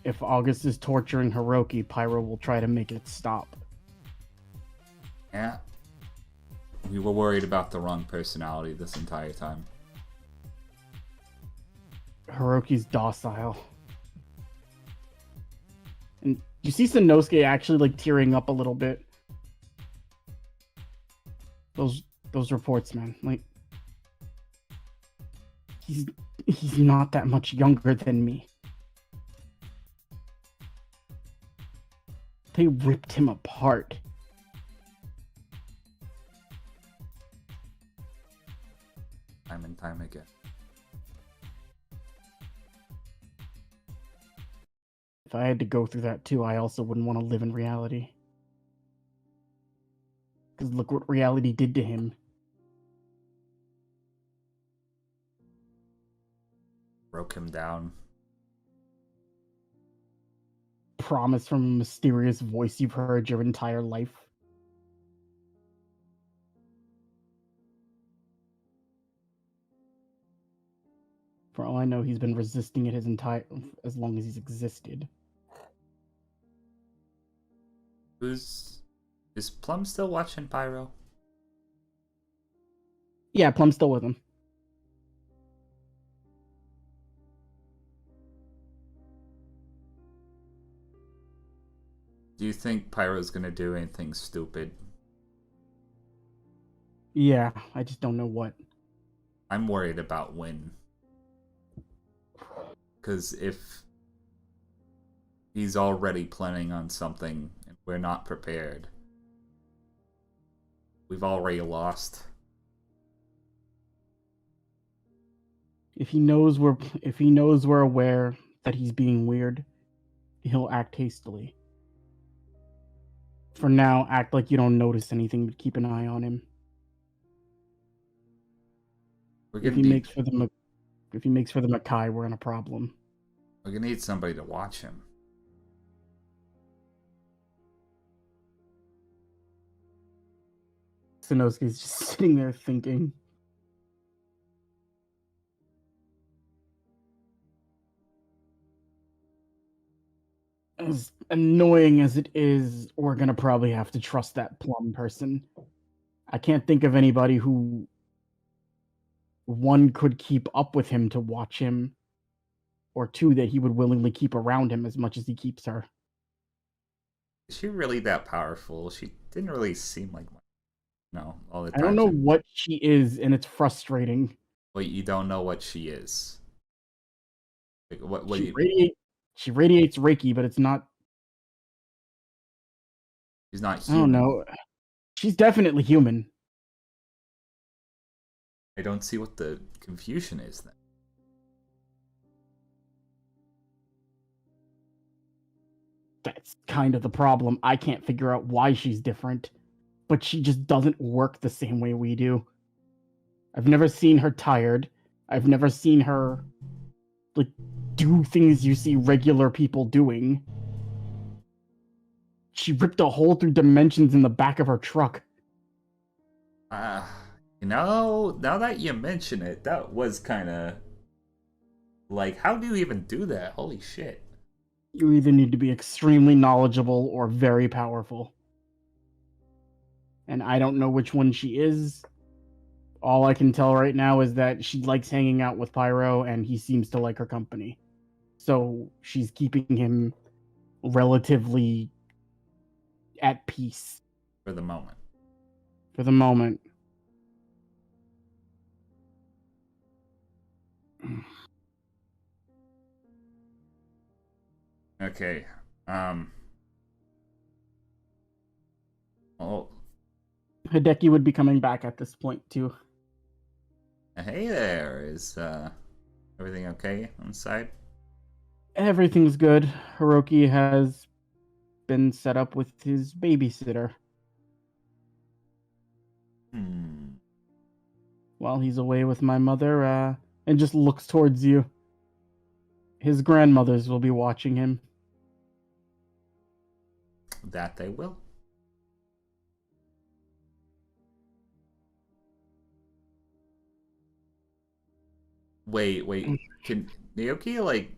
if August is torturing Hiroki, Pyro will try to make it stop. Yeah. We were worried about the wrong personality this entire time. Hiroki's docile. And you see Sanosuke actually tearing up a little bit. Those reports, man. He's not that much younger than me. They ripped him apart. Time and time again. If I had to go through that too, I also wouldn't want to live in reality. Because look what reality did to him. Broke him down. Promise from a mysterious voice you've heard your entire life. For all I know, he's been resisting it as long as he's existed. Is Plum still watching Pyro? Yeah, Plum's still with him. Do you think Pyro's gonna do anything stupid? Yeah, I just don't know what. I'm worried about when. Because if he's already planning on something and we're not prepared, we've already lost. If he knows we're aware that he's being weird, he'll act hastily. For now, act like you don't notice anything, but keep an eye on him. If he makes for the Makai, we're in a problem. We're gonna need somebody to watch him. Sanosuke's just sitting there thinking. As annoying as it is, we're gonna probably have to trust that Plum person. I can't think of anybody who one could keep up with him to watch him, or two that he would willingly keep around him as much as he keeps her. Is she really that powerful? She didn't really seem like one. No, all the time. I don't know what she is, and it's frustrating. Wait, you don't know what she is? Like, what she radiates Reiki, but it's not. She's not human. I don't know. She's definitely human. I don't see what the confusion is then. That's kind of the problem. I can't figure out why she's different, but she just doesn't work the same way we do. I've never seen her tired. I've never seen her do things you see regular people doing. She ripped a hole through dimensions in the back of her truck. Now that you mention it, that was kind of Like, how do you even do that? Holy shit. You either need to be extremely knowledgeable or very powerful. And I don't know which one she is. All I can tell right now is that she likes hanging out with Pyro, and he seems to like her company. So she's keeping him relatively at peace. For the moment. For the moment. Okay. Oh, Hideki would be coming back at this point, too. hey there. Is everything okay on the side? Everything's good. Hiroki has been set up with his babysitter while he's away with my mother, and just looks towards you. His grandmothers will be watching him. That they will. Wait. Can Naoki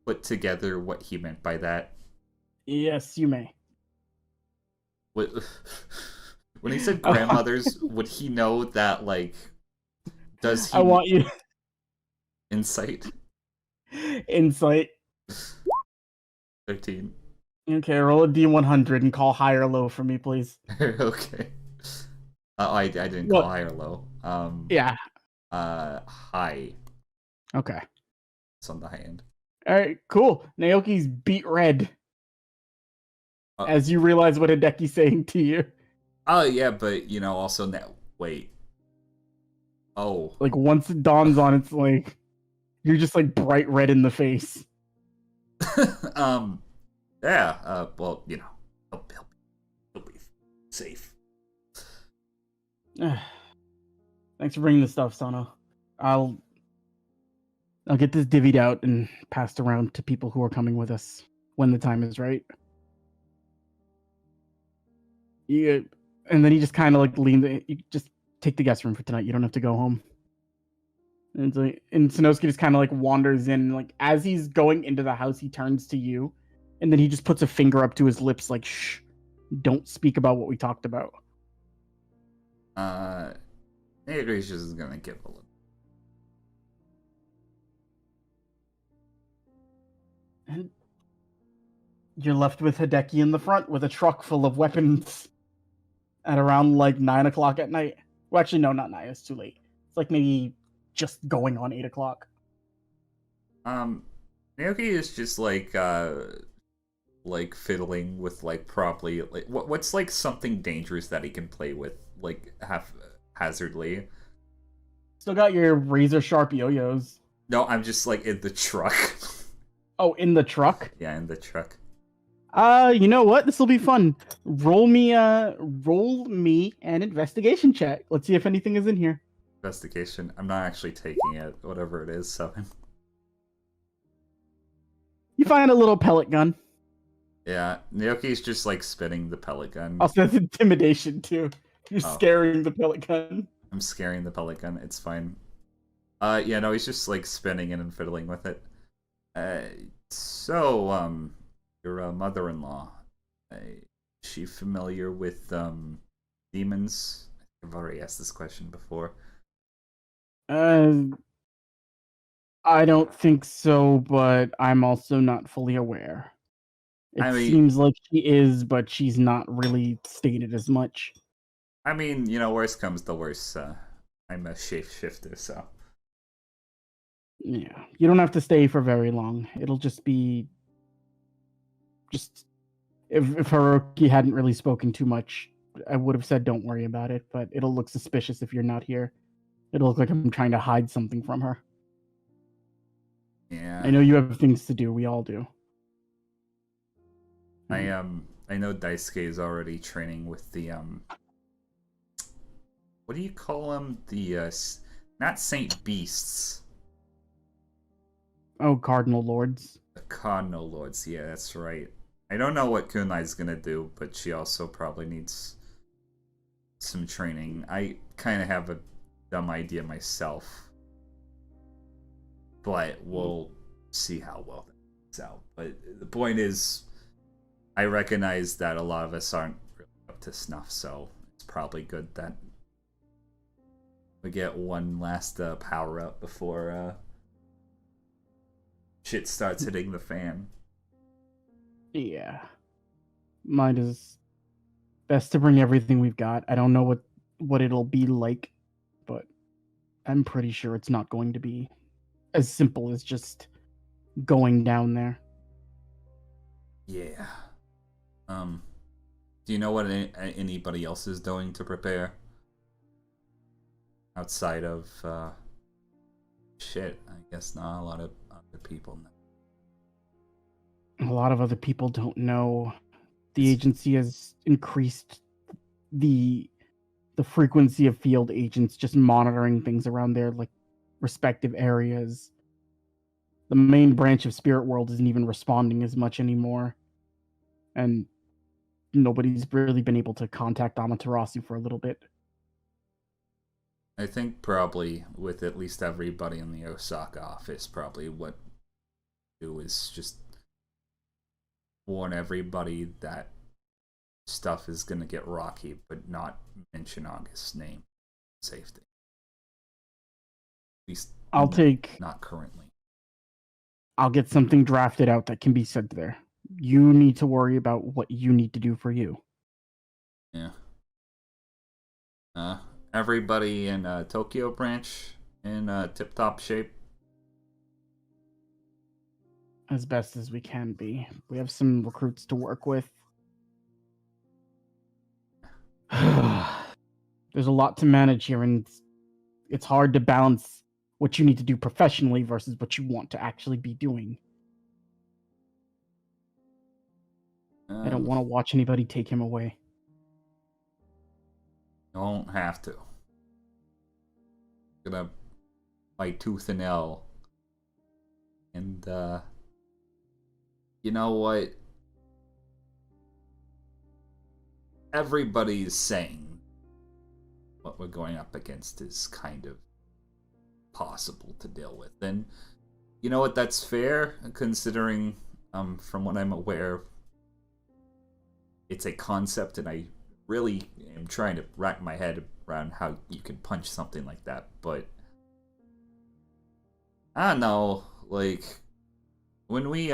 put together what he meant by that? Yes, you may. What, when he said grandmothers, would he know that, like, does he... I want you... Insight? Insight. 13. Okay, roll a D100 and call high or low for me, please. Okay. I didn't call high or low. Yeah. High. Okay. It's on the high end. Alright, cool. Naoki's beat red. As you realize what Hideki's saying to you. Oh, yeah, but, also now... Wait. Oh. Like, once it dawns on, it's like... You're just, like, bright red in the face. Yeah, well, he'll be safe. Thanks for bringing the stuff, Sano. I'll get this divvied out and passed around to people who are coming with us when the time is right. And then he just kind of like leans. You just take the guest room for tonight. You don't have to go home. And it's like, and Sanosuke just kind of like wanders in. Like as he's going into the house, he turns to you, and then he just puts a finger up to his lips, like shh, don't speak about what we talked about. Ignatius is gonna give a little. And you're left with Hideki in the front with a truck full of weapons at around like 9 o'clock at night. Well, actually, no, not 9. It's too late. It's like maybe just going on 8 o'clock. Naoki is just like fiddling with like probably like what's like something dangerous that he can play with like haphazardly. Still got your razor sharp yo-yos. No, I'm just like in the truck. Oh, in the truck? Yeah, in the truck. You know what? This will be fun. Roll me an investigation check. Let's see if anything is in here. Investigation. I'm not actually taking it. Whatever it is, 7. You find a little pellet gun. Yeah, Naoki's just like spinning the pellet gun. Also, that's intimidation too. You're scaring the pellet gun. I'm scaring the pellet gun. It's fine. Yeah, no, he's just like spinning it and fiddling with it. So, your mother-in-law, is she familiar with demons? I've already asked this question before. I don't think so, but I'm also not fully aware. It seems like she is, but she's not really stated as much. I mean, worst comes to worst. I'm a shapeshifter, so. Yeah, you don't have to stay for very long. It'll just be... If Hiroki hadn't really spoken too much, I would have said don't worry about it, but it'll look suspicious if you're not here. It'll look like I'm trying to hide something from her. Yeah. I know you have things to do. We all do. I know Daisuke is already training with the what do you call them? The not Saint Beasts. Oh, Cardinal Lords. The Cardinal Lords, yeah, that's right. I don't know what Kunai's gonna do, but she also probably needs some training. I kind of have a dumb idea myself. but we'll see how well that works out. But the point is, I recognize that a lot of us aren't really up to snuff, so it's probably good that we get one last power up before shit starts hitting the fan. Yeah. Mine is best to bring everything we've got. I don't know what it'll be like, but I'm pretty sure it's not going to be as simple as just going down there. Yeah. Do you know what anybody else is doing to prepare? Outside of, shit, I guess not a lot of other people know. A lot of other people don't know. The agency has increased the frequency of field agents just monitoring things around their like respective areas. The main branch of Spirit World isn't even responding as much anymore. And nobody's really been able to contact Amaterasu for a little bit. I think probably with at least everybody in the Osaka office, probably what do is just warn everybody that stuff is going to get rocky, but not mention August's name. Safety. At least not currently. I'll get something drafted out that can be said there. You need to worry about what you need to do for you. Yeah. Everybody in Tokyo branch in tip-top shape. As best as we can be. We have some recruits to work with. There's a lot to manage here, and it's hard to balance what you need to do professionally versus what you want to actually be doing. I don't want to watch anybody take him away. Don't have to. Gonna fight tooth and nail. And, you know what? Everybody's saying what we're going up against is kind of possible to deal with. And you know what? That's fair, considering, from what I'm aware, it's a concept, and I really am trying to wrap my head around how you can punch something like that. But I don't know, like when me,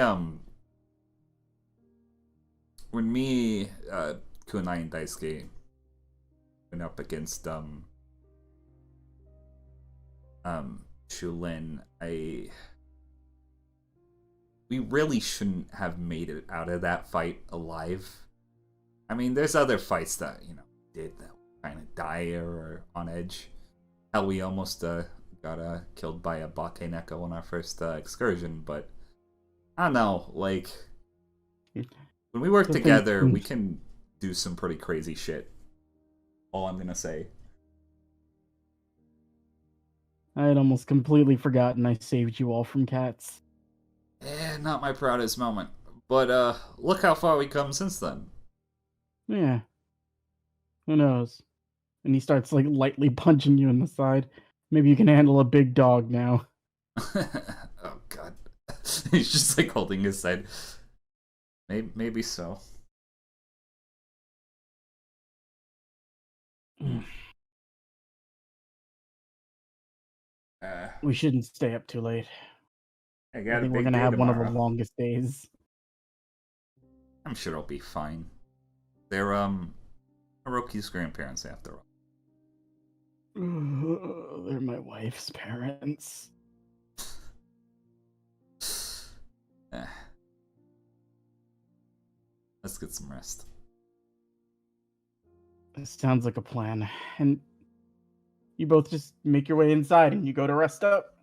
Kunai and Daisuke went up against Shulin, we really shouldn't have made it out of that fight alive. I mean, there's other fights that, did that kind of dire or on edge. Hell, we almost got killed by a Bakeneko on our first excursion, but I don't know, like, when we work together, we can do some pretty crazy shit. All I'm gonna say. I had almost completely forgotten I saved you all from cats. Not my proudest moment. But, look how far we come since then. Yeah. Who knows? And he starts, like, lightly punching you in the side. Maybe you can handle a big dog now. Oh, God. He's just, like, holding his side. Maybe so. We shouldn't stay up too late. I think we're gonna have one of the longest days. I'm sure it'll be fine. They're Hiroki's grandparents, after all. They're my wife's parents. Let's get some rest. This sounds like a plan. And you both just make your way inside and you go to rest up.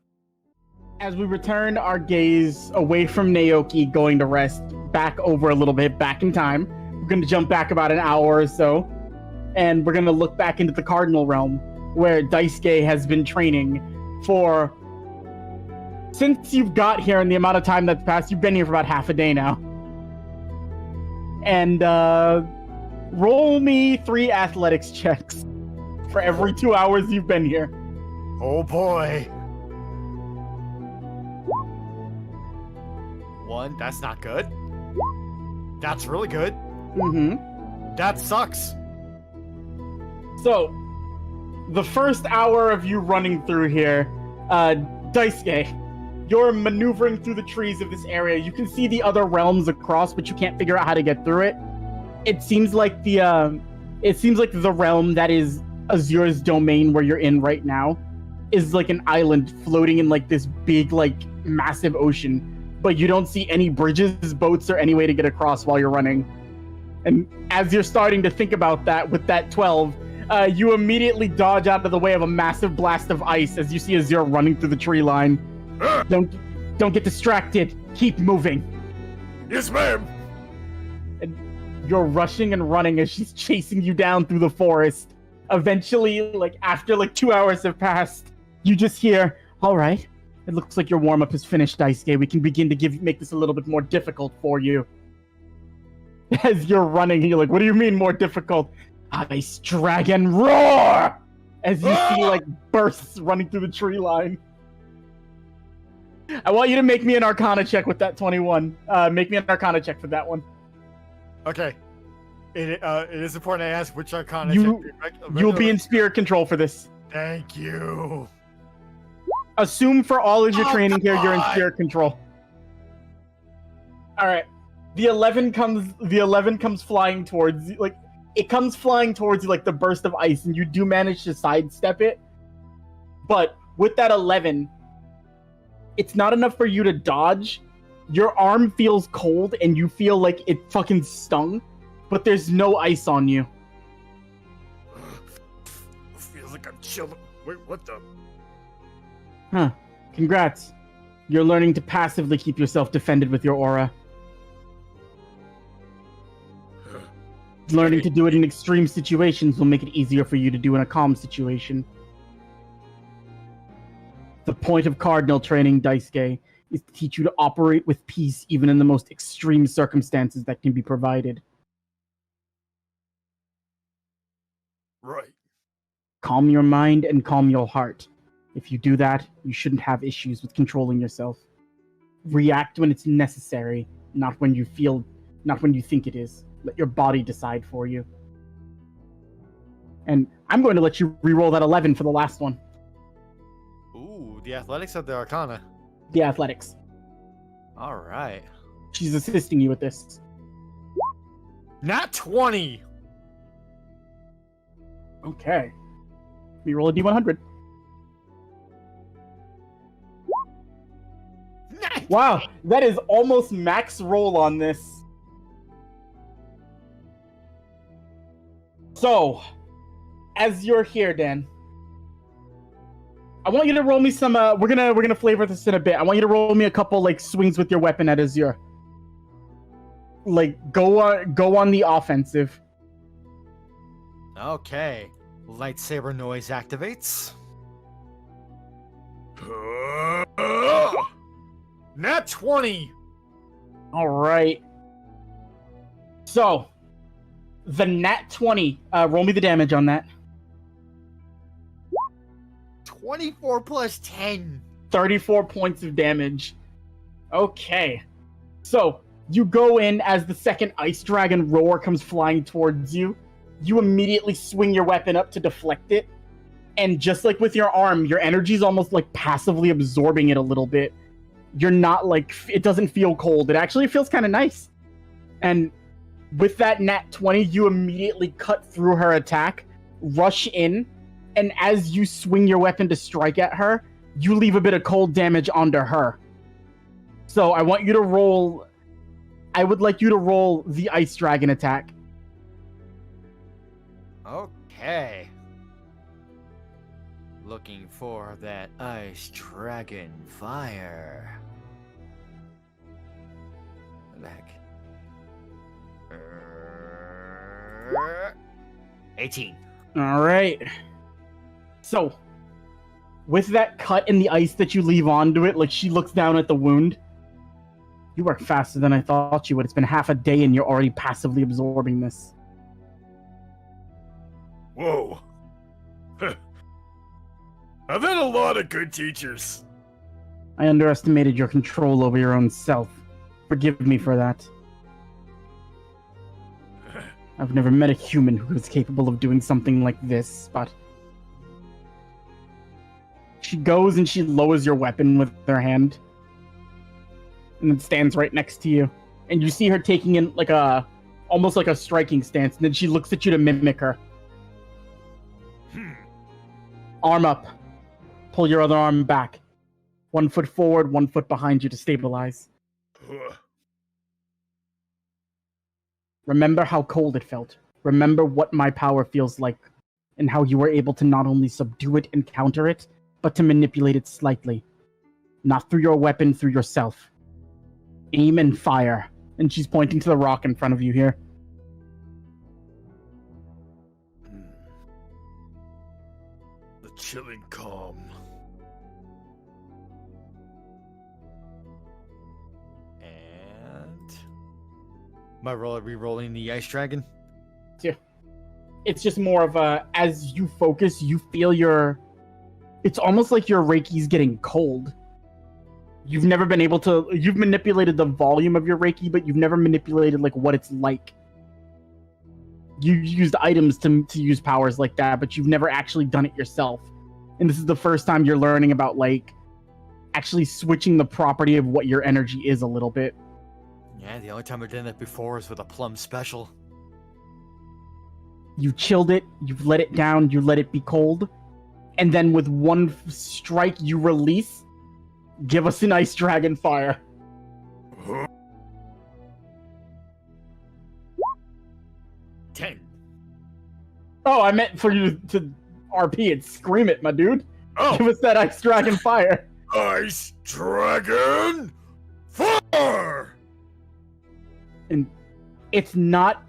As we return our gaze away from Naoki going to rest, back over a little bit, back in time. We're going to jump back about an hour or so. And we're going to look back into the Cardinal Realm, where Daisuke has been training for... Since you've got here and the amount of time that's passed, you've been here for about half a day now. And roll me 3 athletics checks for every 2 hours you've been here. Oh boy. 1. That's not good. That's really good. Mm-hmm. That sucks. So, the first hour of you running through here, Daisuke, you're maneuvering through the trees of this area. You can see the other realms across, but you can't figure out how to get through it. It seems like the realm that is Azure's domain where you're in right now is like an island floating in like this big, like massive ocean, but you don't see any bridges, boats, or any way to get across while you're running. And as you're starting to think about that with that 12, you immediately dodge out of the way of a massive blast of ice as you see Azure running through the tree line. Don't get distracted. Keep moving. Yes, ma'am. And you're rushing and running as she's chasing you down through the forest. Eventually, like after like 2 hours have passed, you just hear, "All right, it looks like your warm-up is finished, Daisuke. We can begin to make this a little bit more difficult for you." As you're running, you're like, "What do you mean more difficult?" "Ice Dragon Roar!" As you see like bursts running through the tree line. I want you to make me an Arcana check with that 21. Make me an Arcana check for that one. Okay. It is important to ask which Arcana You'll be in spirit control for this. Thank you. Assume for all of your training here, you're in spirit control. All right. The 11 comes flying towards you. Like, it comes flying towards you like the burst of ice, and you do manage to sidestep it. But with that 11, it's not enough for you to dodge. Your arm feels cold, and you feel like it fucking stung, but there's no ice on you. Feels like I'm chilling. Wait, what the? Huh. Congrats. You're learning to passively keep yourself defended with your aura. Learning to do it in extreme situations will make it easier for you to do in a calm situation. The point of Cardinal training, Daisuke, is to teach you to operate with peace even in the most extreme circumstances that can be provided. Right. Calm your mind and calm your heart. If you do that, you shouldn't have issues with controlling yourself. React when it's necessary, not when you think it is. Let your body decide for you. And I'm going to let you re-roll that 11 for the last one. Ooh, the athletics of the Arcana. The athletics. All right. She's assisting you with this. Nat 20. Okay. Let me roll a D100. Wow, that is almost max roll on this. So, as you're here, Dan, I want you to roll me some. We're gonna flavor this in a bit. I want you to roll me a couple like swings with your weapon at Azure. Like go on the offensive. Okay. Lightsaber noise activates. Nat 20. All right. So, the nat 20. Roll me the damage on that. 24 plus 10. 34 points of damage. Okay. So, you go in as the second Ice Dragon Roar comes flying towards you. You immediately swing your weapon up to deflect it. And just like with your arm, your energy's almost like passively absorbing it a little bit. You're not like, it doesn't feel cold. It actually feels kind of nice. And with that nat 20, you immediately cut through her attack, rush in, and as you swing your weapon to strike at her, you leave a bit of cold damage onto her. So I want you to roll... I would like you to roll the Ice Dragon attack. Okay. Looking for that Ice Dragon fire. Back. 18. All right. So, with that cut in the ice that you leave onto it, like she looks down at the wound. You work faster than I thought you would. It's been half a day and you're already passively absorbing this. Whoa. I've had a lot of good teachers. I underestimated your control over your own self. forgive me for that. I've never met a human who is capable of doing something like this, but... She goes and she lowers your weapon with her hand. And then stands right next to you. And you see her taking in like almost like a striking stance, and then she looks at you to mimic her. Arm up. Pull your other arm back. 1 foot forward, 1 foot behind you to stabilize. Remember how cold it felt. Remember what my power feels like, and how you were able to not only subdue it and counter it, but to manipulate it slightly. Not through your weapon, through yourself. Aim and fire. And she's pointing to the rock in front of you here. The chilling calm. And... Am I re-rolling the ice dragon? Yeah. It's just more of a, as you focus, you feel your... It's almost like your Reiki's getting cold. You've never been able to... You've manipulated the volume of your Reiki, but you've never manipulated like what it's like. You've used items to use powers like that, but you've never actually done it yourself. And this is the first time you're learning about like actually switching the property of what your energy is a little bit. Yeah, the only time I've done that before was with a plum special. You chilled it, you've let it down, you let it be cold, and then with one strike you release. Give us an ice dragon fire. Huh? 10. Oh, I meant for you to RP and scream it, my dude. Oh, Give us that ice dragon fire. ice dragon fire! And it's not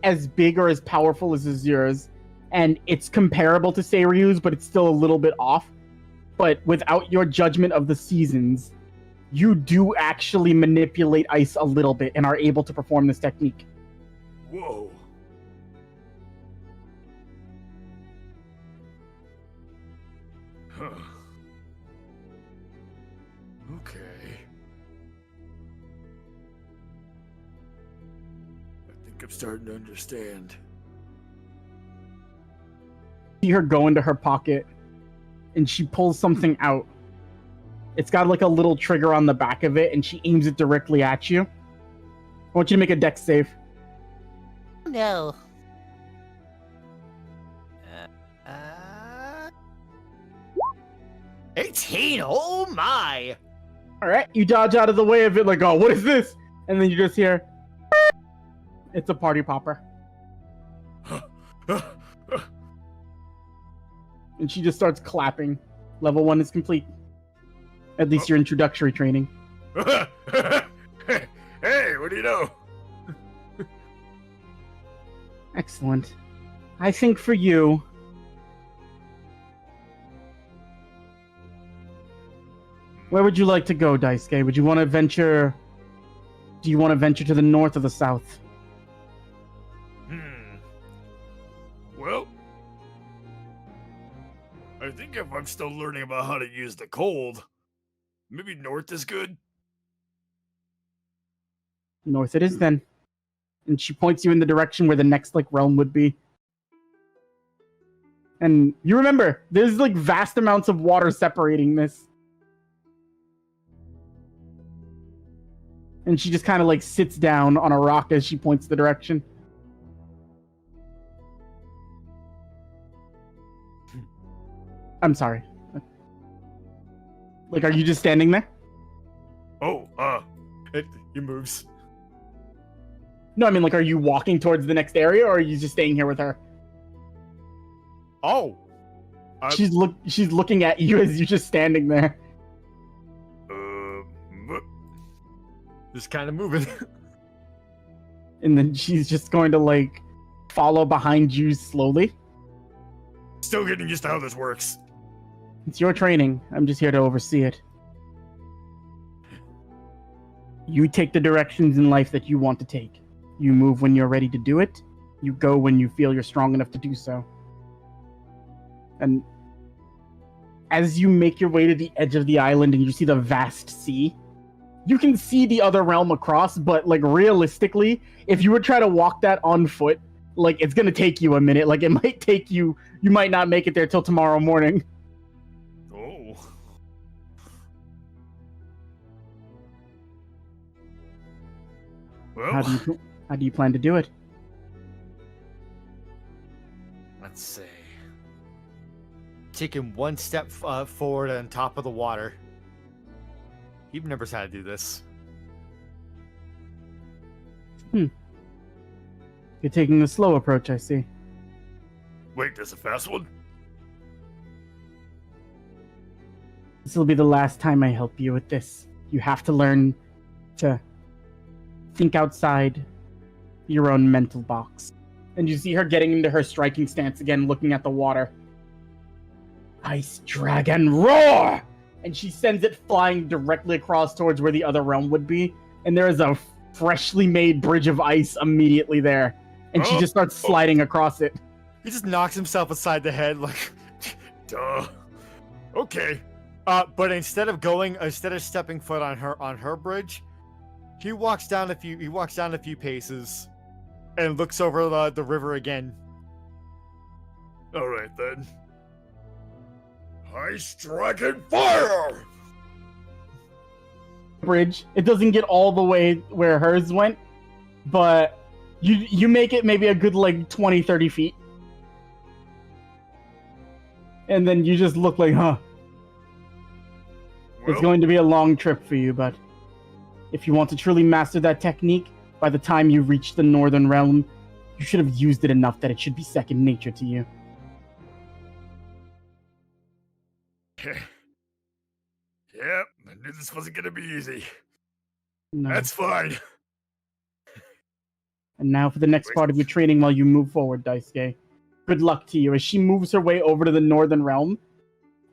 as big or as powerful as Azura's, and it's comparable to Seiryu's, but it's still a little bit off. But without your judgment of the seasons, you do actually manipulate ice a little bit and are able to perform this technique. Whoa. Huh. Okay. I think I'm starting to understand. See her go into her pocket, and she pulls something out. It's got like a little trigger on the back of it, and she aims it directly at you. I want you to make a dex save. No. 18. Oh my! Alright, you dodge out of the way of it like, oh, what is this? And then you just hear... It's a party popper. And she just starts clapping. Level 1 is complete. At least your introductory training. Hey, what do you know? Excellent. I think for you... Where would you like to go, Daisuke? Would you want to venture... Do you want to venture to the north or the south? Well, I think if I'm still learning about how to use the cold, maybe north is good. North it is, then. And she points you in the direction where the next, like, realm would be. And you remember, there's, like, vast amounts of water separating this. And she just kind of, like, sits down on a rock as she points the direction. I'm sorry. Like, are you just standing there? Oh, he moves. No, I mean, like, are you walking towards the next area, or are you just staying here with her? Oh, She's looking at you as you're just standing there. Just kind of moving. And then she's just going to, like, follow behind you slowly. Still getting used to how this works. It's your training. I'm just here to oversee it. You take the directions in life that you want to take. You move when you're ready to do it. You go when you feel you're strong enough to do so. And as you make your way to the edge of the island and you see the vast sea, you can see the other realm across, but like realistically, if you would try to walk that on foot, like it's gonna take you a minute. Like it might take you. You might not make it there till tomorrow morning. Oh. Well, How do you plan to do it? Let's see. Taking one step forward on top of the water. He remembers how to do this. You're taking a slow approach, I see. wait, there's a fast one? This will be the last time I help you with this. You have to learn to think outside your own mental box. And you see her getting into her striking stance again, looking at the water. Ice Dragon Roar! And she sends it flying directly across towards where the other realm would be. And there is a freshly made bridge of ice immediately there. And she just starts sliding across it. He just knocks himself aside the head, like, Duh. Okay. but instead of stepping foot on her bridge, he walks down a few paces and looks over the river again. Alright then. Ice Dragon Fire! Bridge. It doesn't get all the way where hers went, but you make it maybe a good like 20, 30 feet. And then you just look like, huh. It's going to be a long trip for you, but if you want to truly master that technique, by the time you reach the Northern Realm, you should have used it enough that it should be second nature to you. Yep, I knew this wasn't gonna be easy. No. That's fine. And now for the next part of your training while you move forward, Daisuke. Good luck to you. As she moves her way over to the Northern Realm,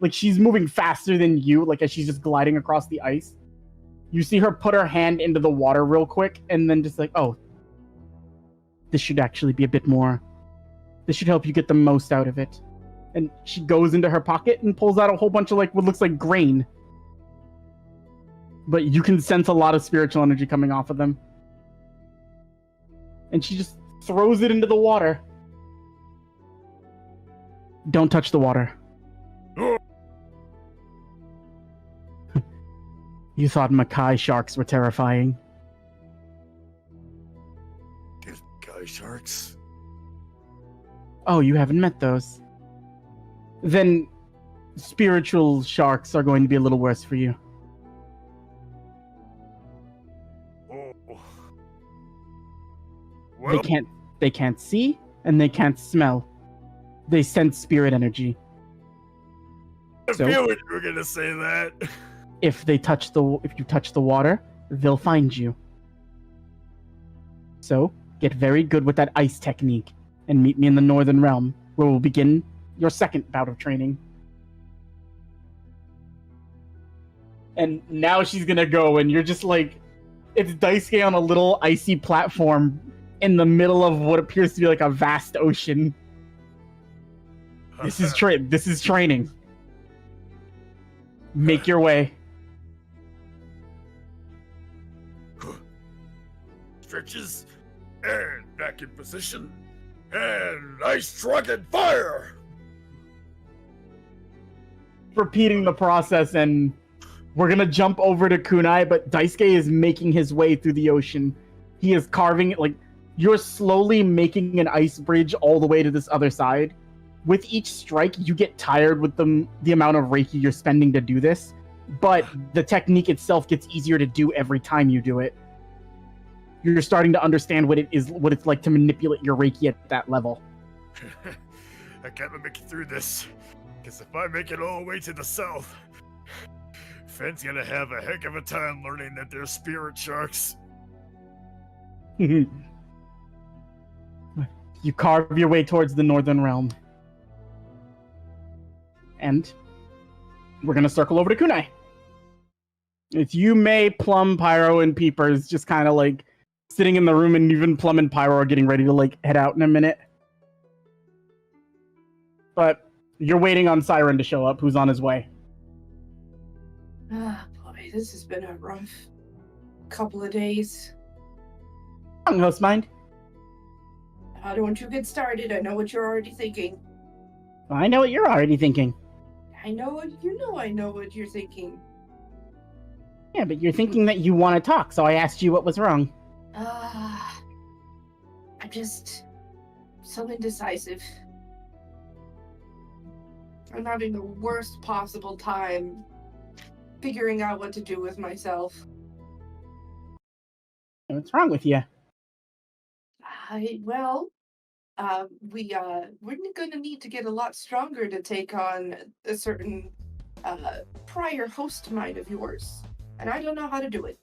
like she's moving faster than you, like as she's just gliding across the ice. You see her put her hand into the water real quick, and then just like, oh, this should actually be a bit more. This should help you get the most out of it. And she goes into her pocket and pulls out a whole bunch of like what looks like grain. But you can sense a lot of spiritual energy coming off of them. And she just throws it into the water. Don't touch the water. You thought Makai sharks were terrifying. There's guy sharks. Oh, you haven't met those. Then spiritual sharks are going to be a little worse for you. Oh. Well, They can't see and they can't smell. They sense spirit energy. I so- feel like you were gonna say that. If you touch the water, they'll find you. So, get very good with that ice technique and meet me in the Northern Realm, where we'll begin your second bout of training. And now she's gonna go, and you're just like, it's Daisuke on a little icy platform in the middle of what appears to be like a vast ocean. This is training. Make your way. Stretches, and back in position, and Ice Dragon Fire! Repeating the process, and we're gonna jump over to Kunai, but Daisuke is making his way through the ocean. He is carving it, like, you're slowly making an ice bridge all the way to this other side. With each strike, you get tired with the amount of Reiki you're spending to do this, but the technique itself gets easier to do every time you do it. You're starting to understand what it's like to manipulate your Reiki at that level. I gotta make it through this, because if I make it all the way to the south, Fenn's gonna have a heck of a time learning that they're spirit sharks. You carve your way towards the Northern Realm. And we're going to circle over to Kunai. It's you, May, Plum, Pyro, and Peepers just kind of like sitting in the room, and even Plum and Pyro are getting ready to like head out in a minute. But you're waiting on Siren to show up, who's on his way. Ah, boy, this has been a rough couple of days. Host mind. Don't you get started. I know what you're already thinking. Well, I know what you're already thinking. I know what you know. I know what you're thinking. Yeah, but you're thinking that you want to talk, so I asked you what was wrong. I'm just so indecisive. I'm having the worst possible time figuring out what to do with myself. What's wrong with you? We're going to need to get a lot stronger to take on a certain prior host mind of yours, and I don't know how to do it.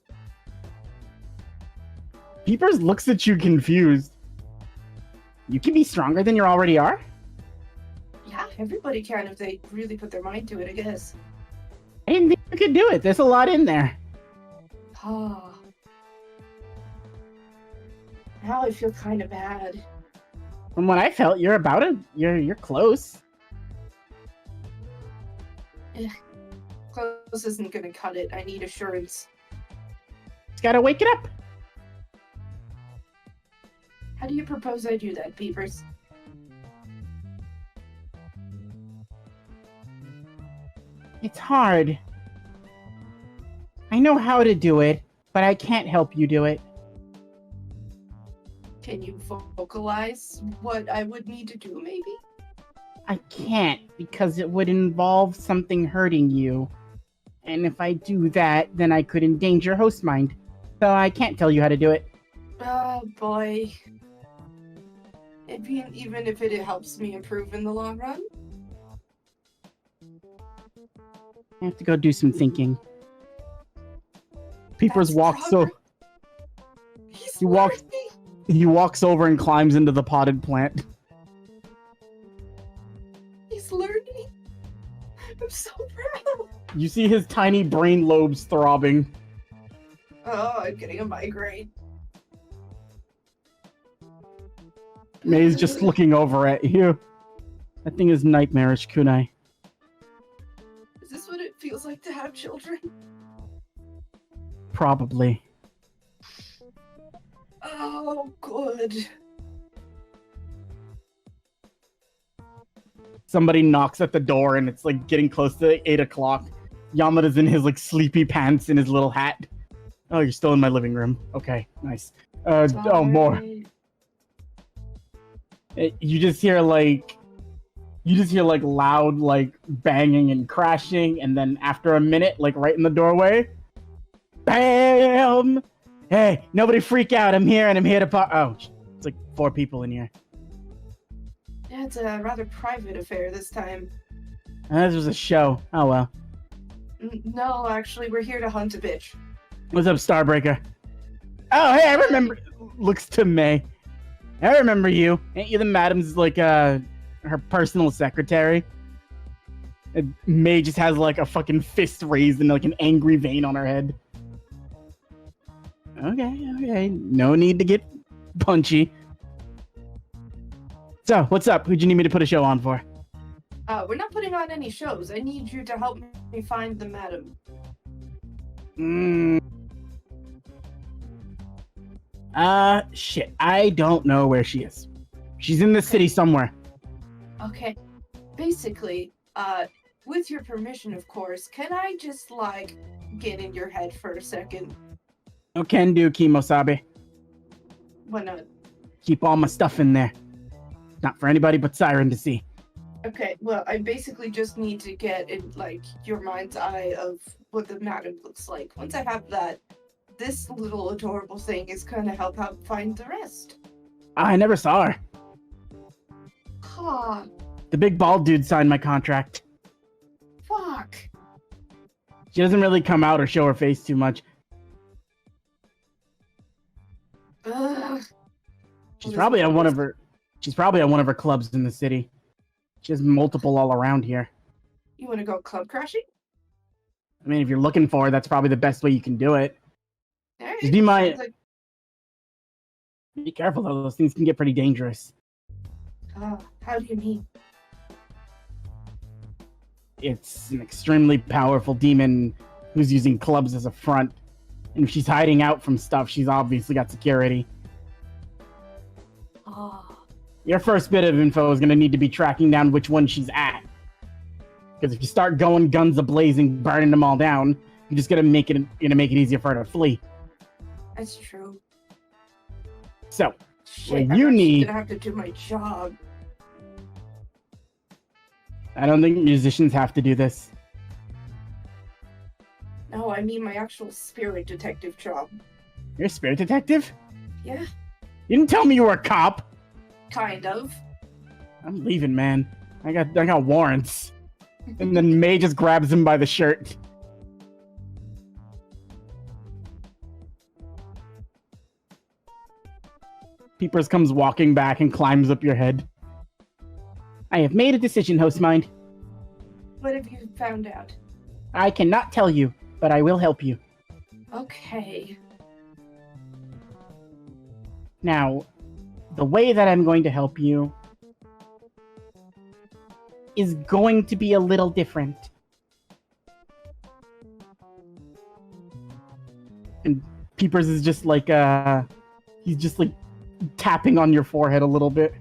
Peepers looks at you confused. You can be stronger than you already are? Yeah, everybody can if they really put their mind to it, I guess. I didn't think you could do it. There's a lot in there. Oh. Now I feel kind of bad. From what I felt, you're you're close. Close isn't gonna cut it. I need assurance. Just gotta wake it up. How do you propose I do that, Peepers? It's hard. I know how to do it, but I can't help you do it. Can you vocalize what I would need to do, maybe? I can't, because it would involve something hurting you. And if I do that, then I could endanger host mind. So I can't tell you how to do it. Oh, boy. Even if it helps me improve in the long run? I have to go do some thinking. Peepers That's walks progress. He walks over and climbs into the potted plant. He's learning. I'm so proud. You see his tiny brain lobes throbbing. Oh, I'm getting a migraine. May's just looking over at you. That thing is nightmarish, Kunai. Is this what it feels like to have children? Probably. Oh, good. Somebody knocks at the door and it's like getting close to 8 o'clock. Yamada's in his like sleepy pants and his little hat. Oh, you're still in my living room. Okay, nice. Oh, more. You just hear like loud like banging and crashing, and then after a minute, like right in the doorway, BAM! Hey, nobody freak out. I'm here and I'm here to oh, it's like 4 people in here. Yeah, it's a rather private affair this time. This was a show. Oh well. No, actually, we're here to hunt a bitch. What's up, Starbreaker? Oh, hey, I remember. Looks to May. I remember you. Ain't you the madam's like her personal secretary? And May just has like a fucking fist raised and like an angry vein on her head. Okay. No need to get punchy. So, what's up? Who'd you need me to put a show on for? We're not putting on any shows. I need you to help me find the madam. Shit. I don't know where she is. She's in the city somewhere. Okay. Basically, with your permission, of course, can I just, like, get in your head for a second? No can do, Kimosabe. Why not? Keep all my stuff in there. Not for anybody but Siren to see. Okay, well, I basically just need to get in, like, your mind's eye of what the madam looks like. Once I have that, this little adorable thing is gonna help out find the rest. I never saw her. Huh. The big bald dude signed my contract. Fuck. She doesn't really come out or show her face too much. Ugh. She's probably at one of her clubs in the city. She has multiple all around here. You wanna go club crashing? I mean, if you're looking for her, that's probably the best way you can do it. Alright. Just Like, be careful though, those things can get pretty dangerous. how do you mean? It's an extremely powerful demon who's using clubs as a front. And if she's hiding out from stuff, she's obviously got security. Oh, Your first bit of info is going to need to be tracking down which one she's at. Because if you start going guns a-blazing, burning them all down, you're just going to make it easier for her to flee. that's true. So, Shit, Well, you I'm actually need- gonna have to do my job. I don't think musicians have to do this. No, I mean my actual spirit detective job. You're a spirit detective? Yeah, You didn't tell me you were a cop. kind of. I'm leaving, man. I got warrants. And then May just grabs him by the shirt. Peepers comes walking back and climbs up your head. I have made a decision, Hostmind. What have you found out? I cannot tell you, but I will help you. Okay. Now, the way that I'm going to help you is going to be a little different. And Peepers is just like, he's just like tapping on your forehead a little bit.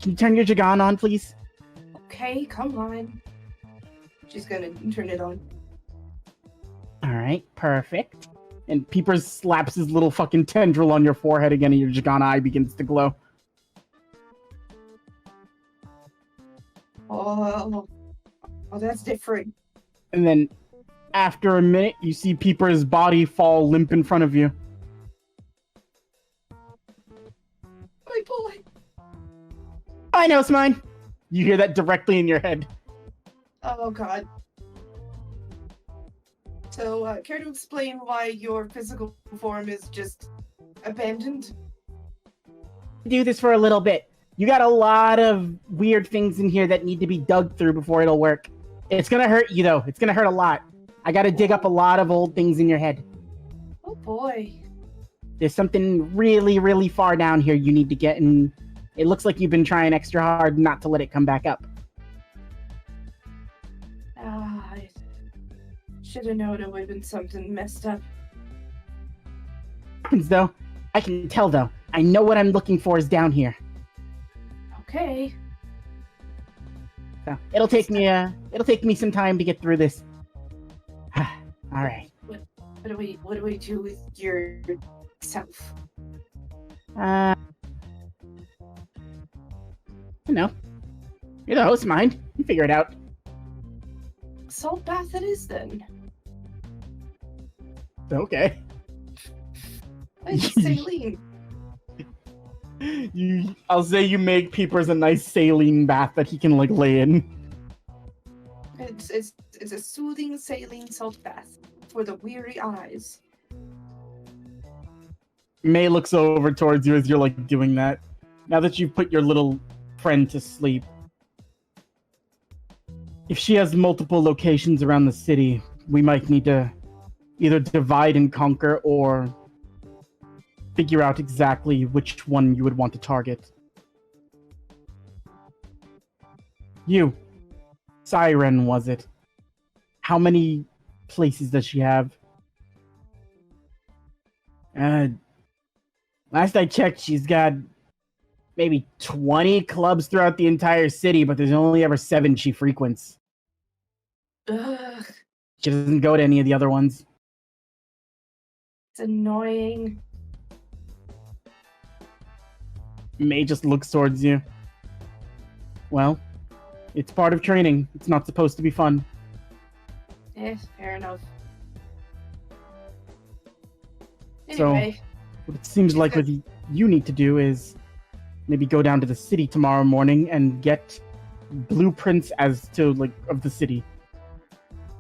Can you turn your Jagan on, please? Okay, come on. She's gonna turn it on. Alright, perfect. And Peepers slaps his little fucking tendril on your forehead again, and your Jagan eye begins to glow. Oh, that's different. And then, after a minute, you see Peepers' body fall limp in front of you. My boy. I know it's mine. You hear that directly in your head. Oh god. So, care to explain why your physical form is just abandoned? Do this for a little bit. You got a lot of weird things in here that need to be dug through before it'll work. It's gonna hurt you though. It's gonna hurt a lot. I gotta dig up a lot of old things in your head. Oh boy. There's something really, really far down here you need to get, and it looks like you've been trying extra hard not to let it come back up. I should have known it would have been something messed up. Though, I can tell though. I know what I'm looking for is down here. Okay. So it'll take me some time to get through this. All right. What do we do with yourself? You know, you're the host, mind. You figure it out. Salt bath it is then. Okay. It's saline. I'll say you make Peepers a nice saline bath that he can like lay in. It's a soothing saline salt bath for the weary eyes. May looks over towards you as you're like doing that. Now that you've put your little friend to sleep. If she has multiple locations around the city, we might need to either divide and conquer or figure out exactly which one you would want to target. You. Siren, was it? How many places does she have? Last I checked, she's got maybe 20 clubs throughout the entire city, but there's only ever 7 she frequents. Ugh, She doesn't go to any of the other ones. it's annoying. May just looks towards you. Well, it's part of training. It's not supposed to be fun. Fair enough. So- Anyway, What it seems like what you need to do is maybe go down to the city tomorrow morning and get blueprints as to like of the city.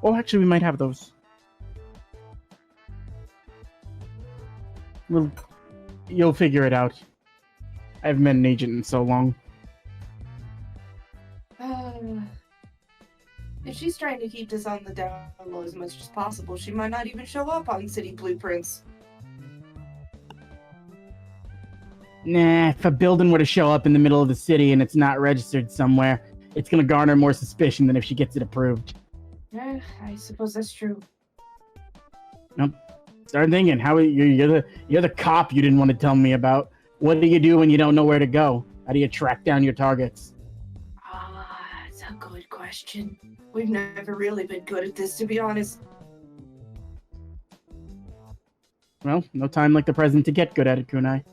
Oh, actually, we might have those. You'll figure it out. I haven't met an agent in so long. if she's trying to keep this on the down low as much as possible, she might not even show up on city blueprints. Nah, if a building were to show up in the middle of the city and it's not registered somewhere, it's gonna garner more suspicion than if she gets it approved. I suppose that's true. Start thinking. You're the cop you didn't want to tell me about. What do you do when you don't know where to go? How do you track down your targets? It's a good question. We've never really been good at this, to be honest. Well, no time like the present to get good at it, Kunai.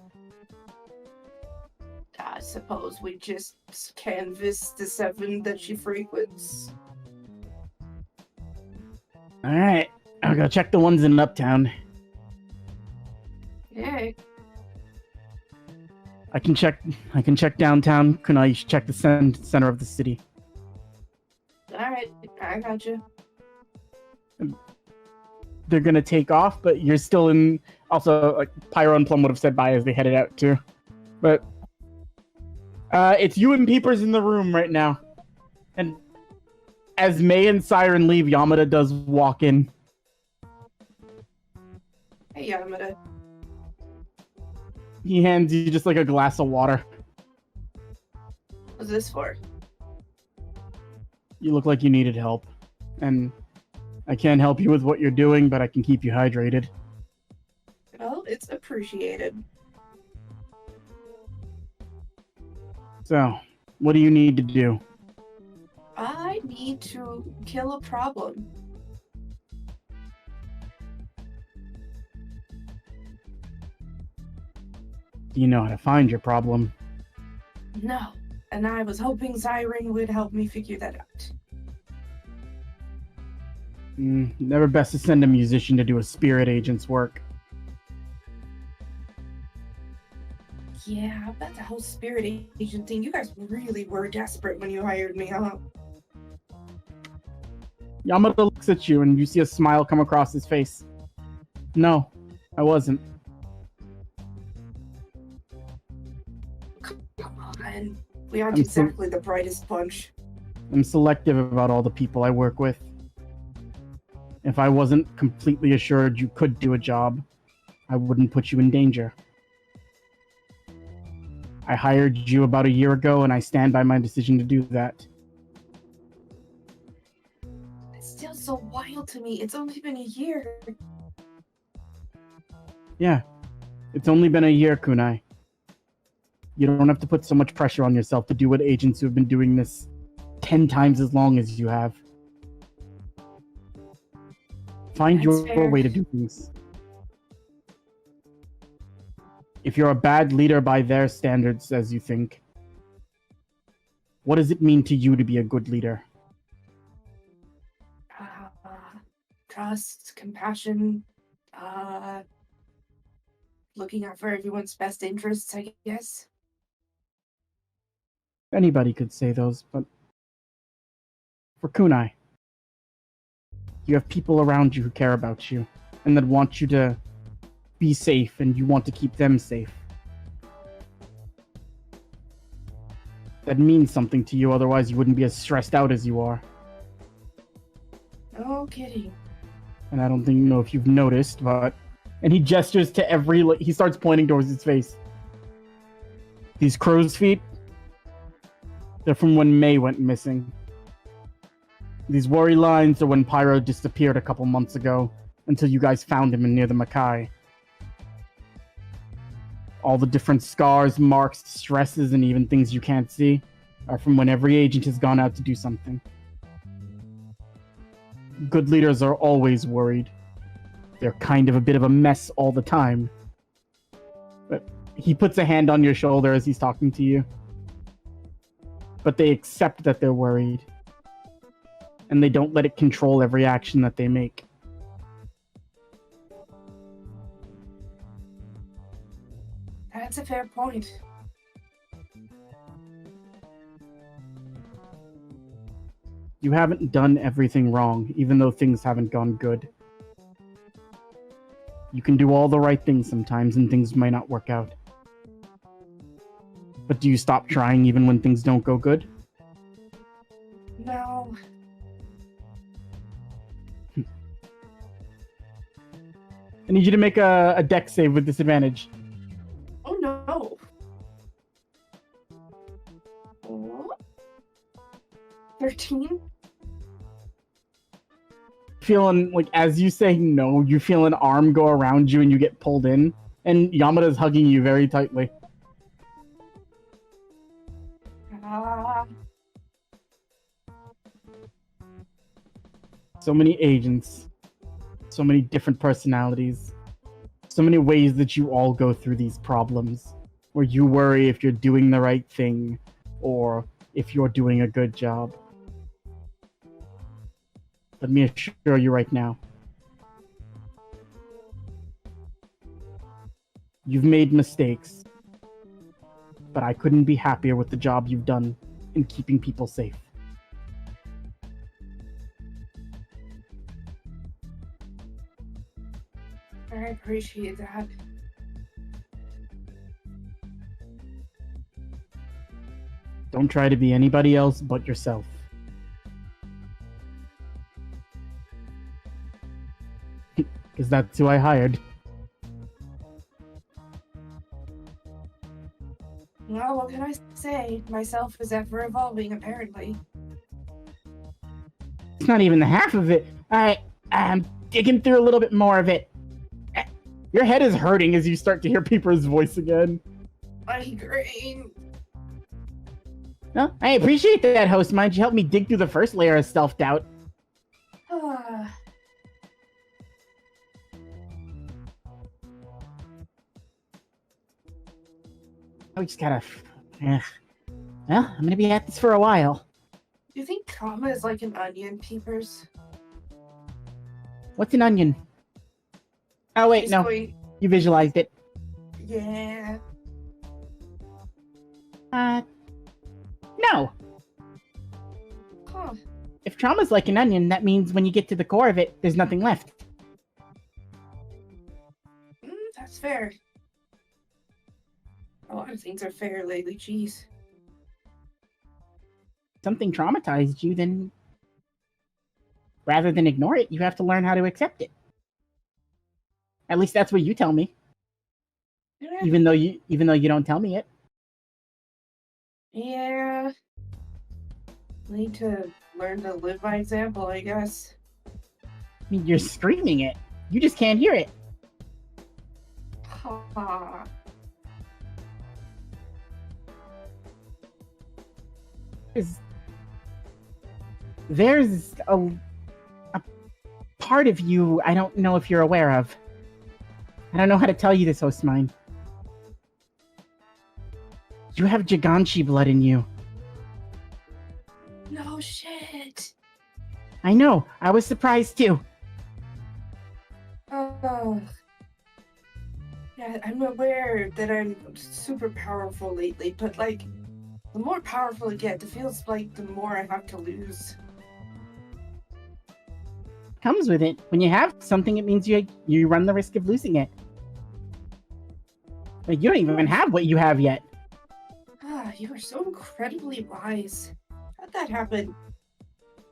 I suppose we just canvass the 7 that she frequents. All right, I'll go check the ones in Uptown. Yeah. I can check downtown. Kunai, you should check the center of the city. Alright, I got you. They're gonna take off, but you're still in. Also, like Pyro and Plum would have said bye as they headed out too. But it's you and Peepers in the room right now, and as May and Siren leave, Yamada does walk in. Hey, Yamada. He hands you just like a glass of water. What's this for? You look like you needed help, and I can't help you with what you're doing, but I can keep you hydrated. Well, it's appreciated. So, what do you need to do? I need to kill a problem. Do you know how to find your problem? No, and I was hoping Siren would help me figure that out. Never best to send a musician to do a spirit agent's work. Yeah, about the whole spirit agent thing. You guys really were desperate when you hired me, huh? Yamada looks at you and you see a smile come across his face. No, I wasn't. Come on. We aren't exactly the brightest bunch. I'm selective about all the people I work with. If I wasn't completely assured you could do a job, I wouldn't put you in danger. I hired you about a year ago, and I stand by my decision to do that. It's still so wild to me. It's only been a year. Yeah, it's only been a year, Kunai. You don't have to put so much pressure on yourself to do what agents who have been doing this 10 times as long as you have. Find That's your fair. way to do things. If you're a bad leader by their standards, as you think, what does it mean to you to be a good leader? Trust, compassion, looking out for everyone's best interests, I guess. Anybody could say those, but for Kunai, you have people around you who care about you and that want you to be safe, and you want to keep them safe. That means something to you, otherwise you wouldn't be as stressed out as you are. No kidding. And I don't think you know if you've noticed, but... And he gestures to he starts pointing towards his face. These crow's feet, they're from when May went missing. These worry lines are when Pyro disappeared a couple months ago, until you guys found him near the Makai. All the different scars, marks, stresses, and even things you can't see are from when every agent has gone out to do something. Good leaders are always worried. They're kind of a bit of a mess all the time. But he puts a hand on your shoulder as he's talking to you. But they accept that they're worried. And they don't let it control every action that they make. That's a fair point. You haven't done everything wrong, even though things haven't gone good. You can do all the right things sometimes, and things might not work out. But do you stop trying even when things don't go good? No. I need you to make a dex save with disadvantage. Oh no. Oh. 13? feeling like as you say no, you feel an arm go around you and you get pulled in, and Yamada's hugging you very tightly. So many agents, so many different personalities, so many ways that you all go through these problems, where you worry if you're doing the right thing or if you're doing a good job. Let me assure you right now, you've made mistakes, but I couldn't be happier with the job you've done in keeping people safe. I appreciate that. Don't try to be anybody else but yourself. Because that's who I hired. Well, what can I say? Myself is ever evolving, apparently. It's not even the half of it. I'm digging through a little bit more of it. Your head is hurting as you start to hear Peeper's voice again. Migraine. No, I appreciate that, host. Mind you helped me dig through the first layer of self-doubt. I just gotta... well, I'm gonna be at this for a while. Do you think trauma is like an onion, Peepers? What's an onion? Oh, wait, He's no. going- You visualized it. Yeah. No. Huh. If trauma's like an onion, that means when you get to the core of it, there's nothing left. That's fair. A lot of things are fair lately, jeez. Something traumatized you, then rather than ignore it, you have to learn how to accept it. At least that's what you tell me. Yeah. Even though you don't tell me it. Yeah. Need to learn to live by example, I guess. I mean, you're screaming it. You just can't hear it. Ha. There's a part of you I don't know if you're aware of. I don't know how to tell you this, host mine. You have Giganshi blood in you. No shit. I know. I was surprised too. Oh. Yeah, I'm aware that I'm super powerful lately, but like, the more powerful I get, it feels like the more I have to lose. Comes with it. When you have something, it means you run the risk of losing it. Like, you don't even have what you have yet. Ah, you are so incredibly wise. How'd that happen?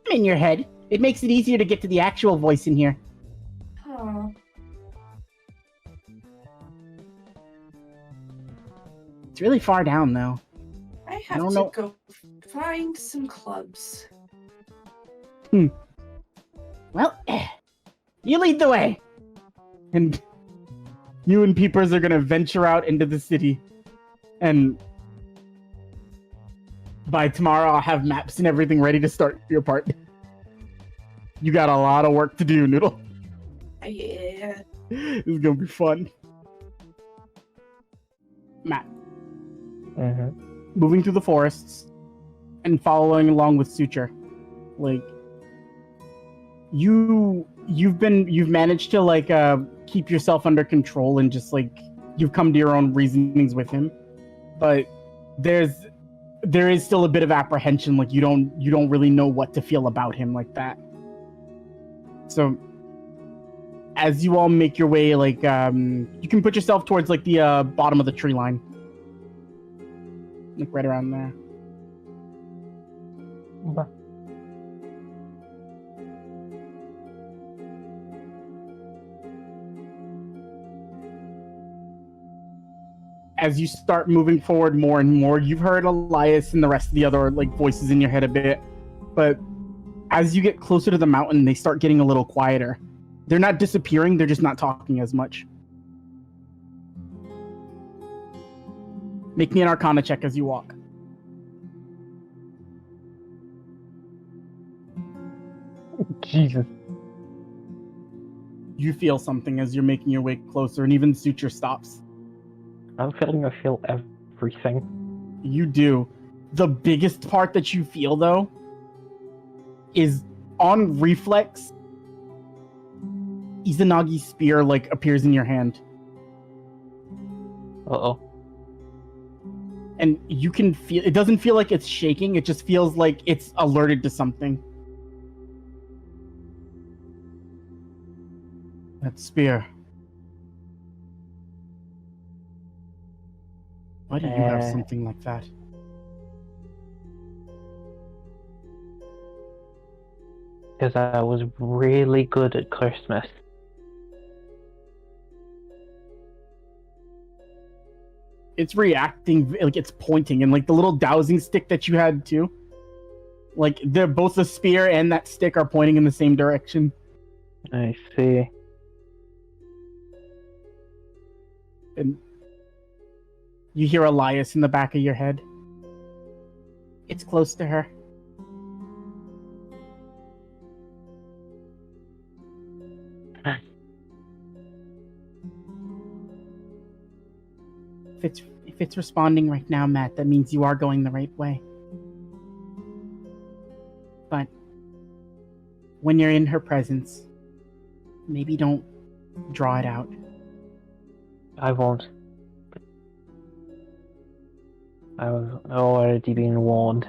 I'm in your head. It makes it easier to get to the actual voice in here. Oh. It's really far down, though. I have don't to know. go find some clubs. Well, you lead the way. And you and Peepers are gonna venture out into the city. And by tomorrow, I'll have maps and everything ready to start your part. You got a lot of work to do, Noodle. Yeah. This is gonna be fun. Matt. Moving through the forests and following along with Suture. Like, you've managed to like keep yourself under control and just like you've come to your own reasonings with him, but there is still a bit of apprehension. Like you don't really know what to feel about him like that. So as you all make your way, like you can put yourself towards like the bottom of the tree line, like right around there. Okay. As you start moving forward more and more, you've heard Elias and the rest of the other like voices in your head a bit, but as you get closer to the mountain, they start getting a little quieter. They're not disappearing, they're just not talking as much. Make me an Arcana check as you walk. Jesus. You feel something as you're making your way closer, and even Suture stops. I'm feeling I feel everything. You do. The biggest part that you feel, though, is on reflex, Izanagi's spear, appears in your hand. Uh-oh. And you can feel... It doesn't feel like it's shaking, it just feels like it's alerted to something. That spear. Why do you have something like that? Because I was really good at Christmas. It's reacting, it's pointing, and the little dowsing stick that you had too. They're both the spear and that stick are pointing in the same direction. I see. And you hear Elias in the back of your head. It's close to her. If it's responding right now, Matt, that means you are going the right way. But when you're in her presence, maybe don't draw it out. I won't. I was already being warned.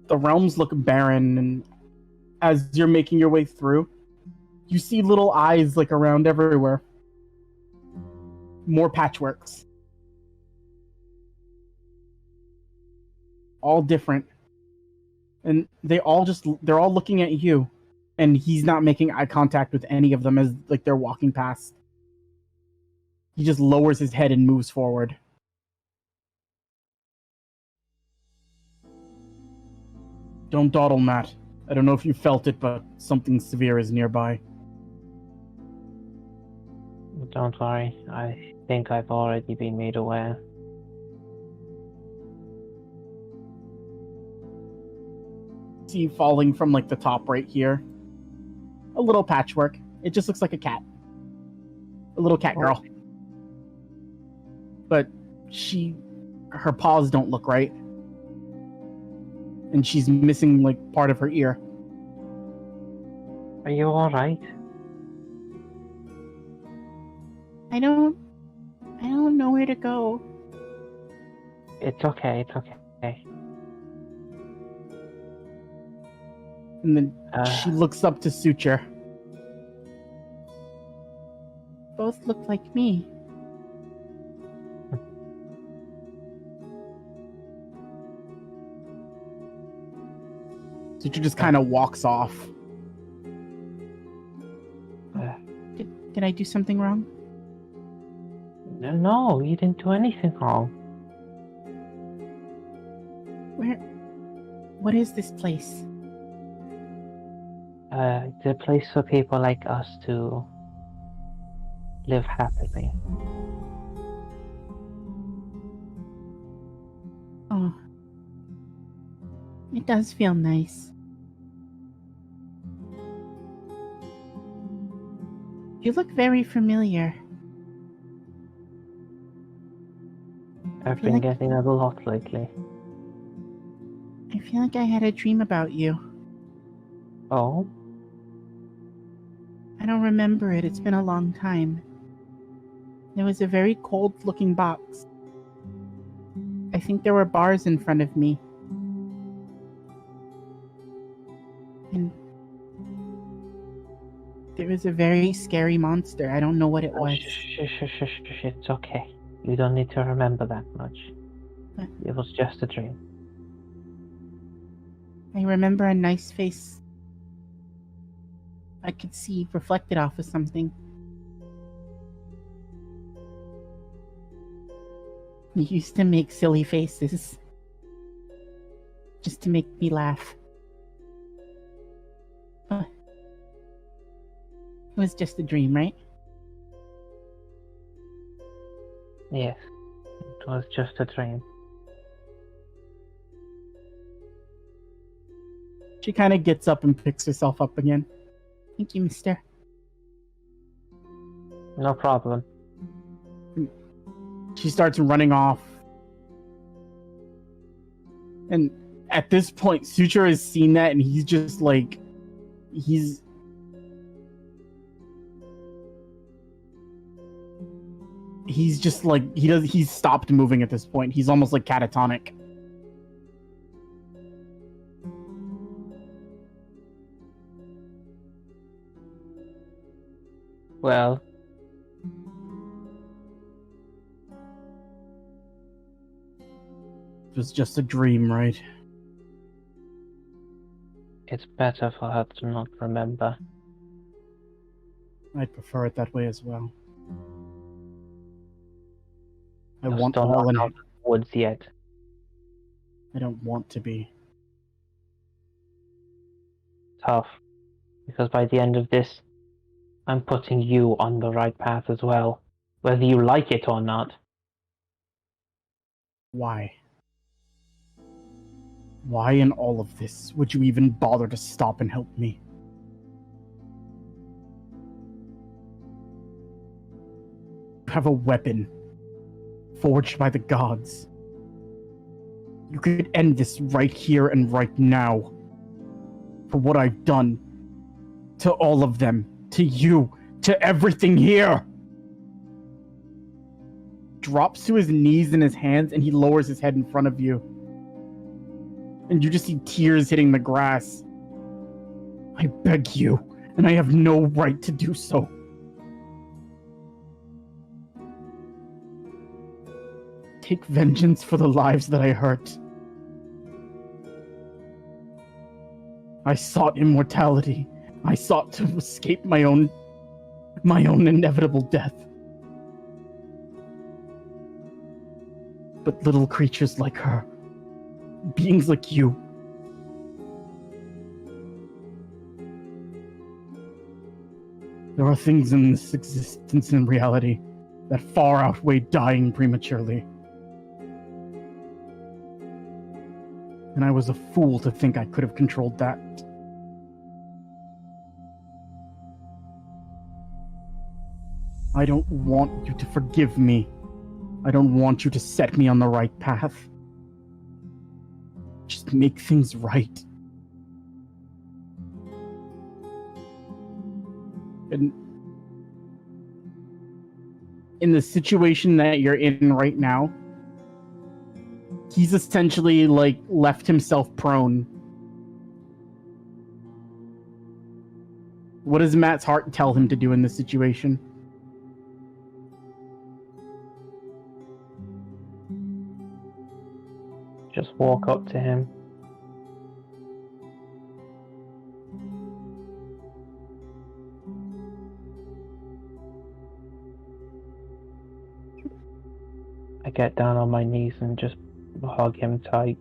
The realms look barren, and as you're making your way through, you see little eyes around everywhere. More patchworks. All different. And they're all looking at you. And he's not making eye contact with any of them as they're walking past. He just lowers his head and moves forward. Don't dawdle, Matt. I don't know if you felt it, but something severe is nearby. Don't worry, I think I've already been made aware. See falling from the top right here. A little patchwork. It just looks like a cat. A little cat girl. But her paws don't look right. And she's missing part of her ear. Are you alright? I don't know where to go. It's okay, it's okay. And then she looks up to Suture. Both look like me. Suture just kind of walks off. Did I do something wrong? No, you didn't do anything wrong. What is this place? It's a place for people like us to live happily. Oh. It does feel nice. You look very familiar. I've been getting a lot lately. I feel like I had a dream about you. Oh? I don't remember it. It's been a long time. There was a very cold-looking box. I think there were bars in front of me. And there was a very scary monster. I don't know what it was. Shh, it's okay. You don't need to remember that much. But it was just a dream. I remember a nice face I could see reflected off of something. You used to make silly faces. Just to make me laugh. It was just a dream, right? Yes, it was just a dream. She kind of gets up and picks herself up again. Thank you, mister. No problem. She starts running off. And at this point, Suture has seen that and he's just like... He's just like... He's stopped moving at this point. He's almost like catatonic. Well, It was just a dream, right? it's better for her to not remember. I'd prefer it that way as well. I You're want still all not in out it. of the woods yet. I don't want to be. Tough. Because by the end of this, I'm putting you on the right path as well. Whether you like it or not. Why? Why in all of this would you even bother to stop and help me? You have a weapon forged by the gods. You could end this right here and right now. For what I've done. To all of them. To you. To everything here. Drops to his knees and his hands and he lowers his head in front of you. And you just see tears hitting the grass. I beg you, and I have no right to do so. Take vengeance for the lives that I hurt. I sought immortality. I sought to escape my own inevitable death. But little creatures like her, beings like you, there are things in this existence and reality that far outweigh dying prematurely. And I was a fool to think I could have controlled that. I don't want you to forgive me. I don't want you to set me on the right path. Just make things right. And in the situation that you're in right now, he's essentially like left himself prone. What does Matt's heart tell him to do in this situation? Just walk up to him. I get down on my knees and just hug him tight.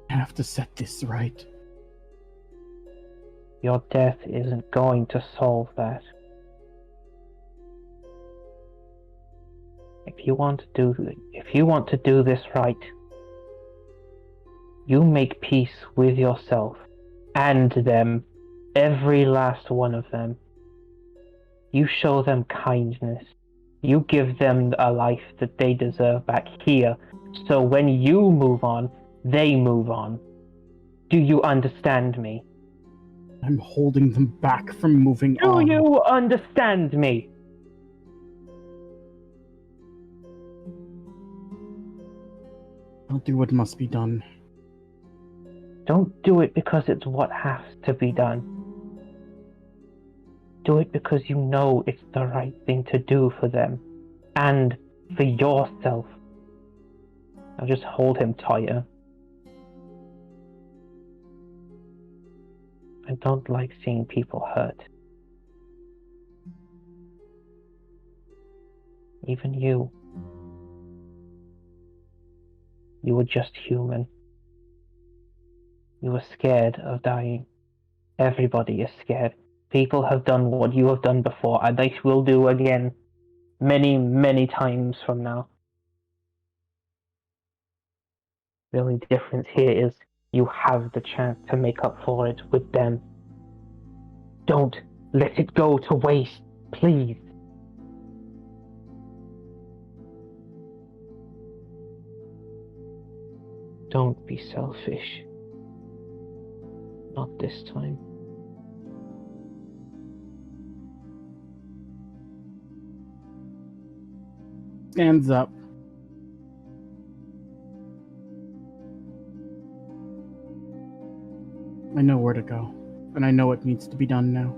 I have to set this right. Your death isn't going to solve that. If you want to do this right, you make peace with yourself and them, every last one of them. You show them kindness. You give them a life that they deserve back here. So when you move on, they move on. Do you understand me? I'm holding them back from moving Do on. you understand me? I'll do what must be done. Don't do it because it's what has to be done. Do it because you know it's the right thing to do for them. And for yourself. Now just hold him tighter. I don't like seeing people hurt. Even you. You were just human. You were scared of dying. Everybody is scared. People have done what you have done before, and they will do again many, many times from now. The only difference here is you have the chance to make up for it with them. Don't let it go to waste, please. Don't be selfish. Not this time. Stands up. I know where to go, and I know what needs to be done now.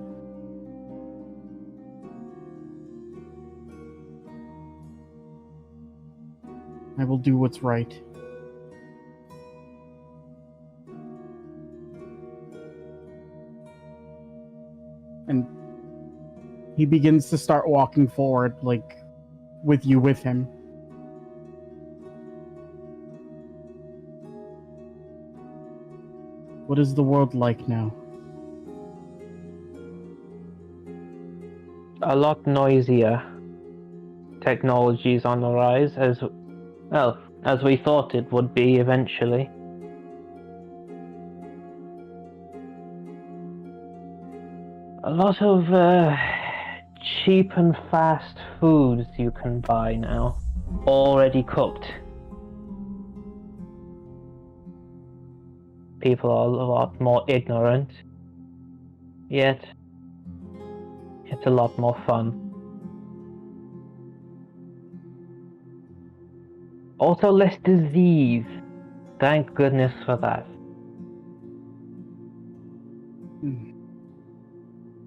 I will do what's right. And he begins to start walking forward, like, with you with him. What is the world like now? A lot noisier. Technology's on the rise, as we thought it would be eventually. A lot of cheap and fast foods you can buy now, already cooked. People are a lot more ignorant, yet it's a lot more fun. Also less disease. Thank goodness for that.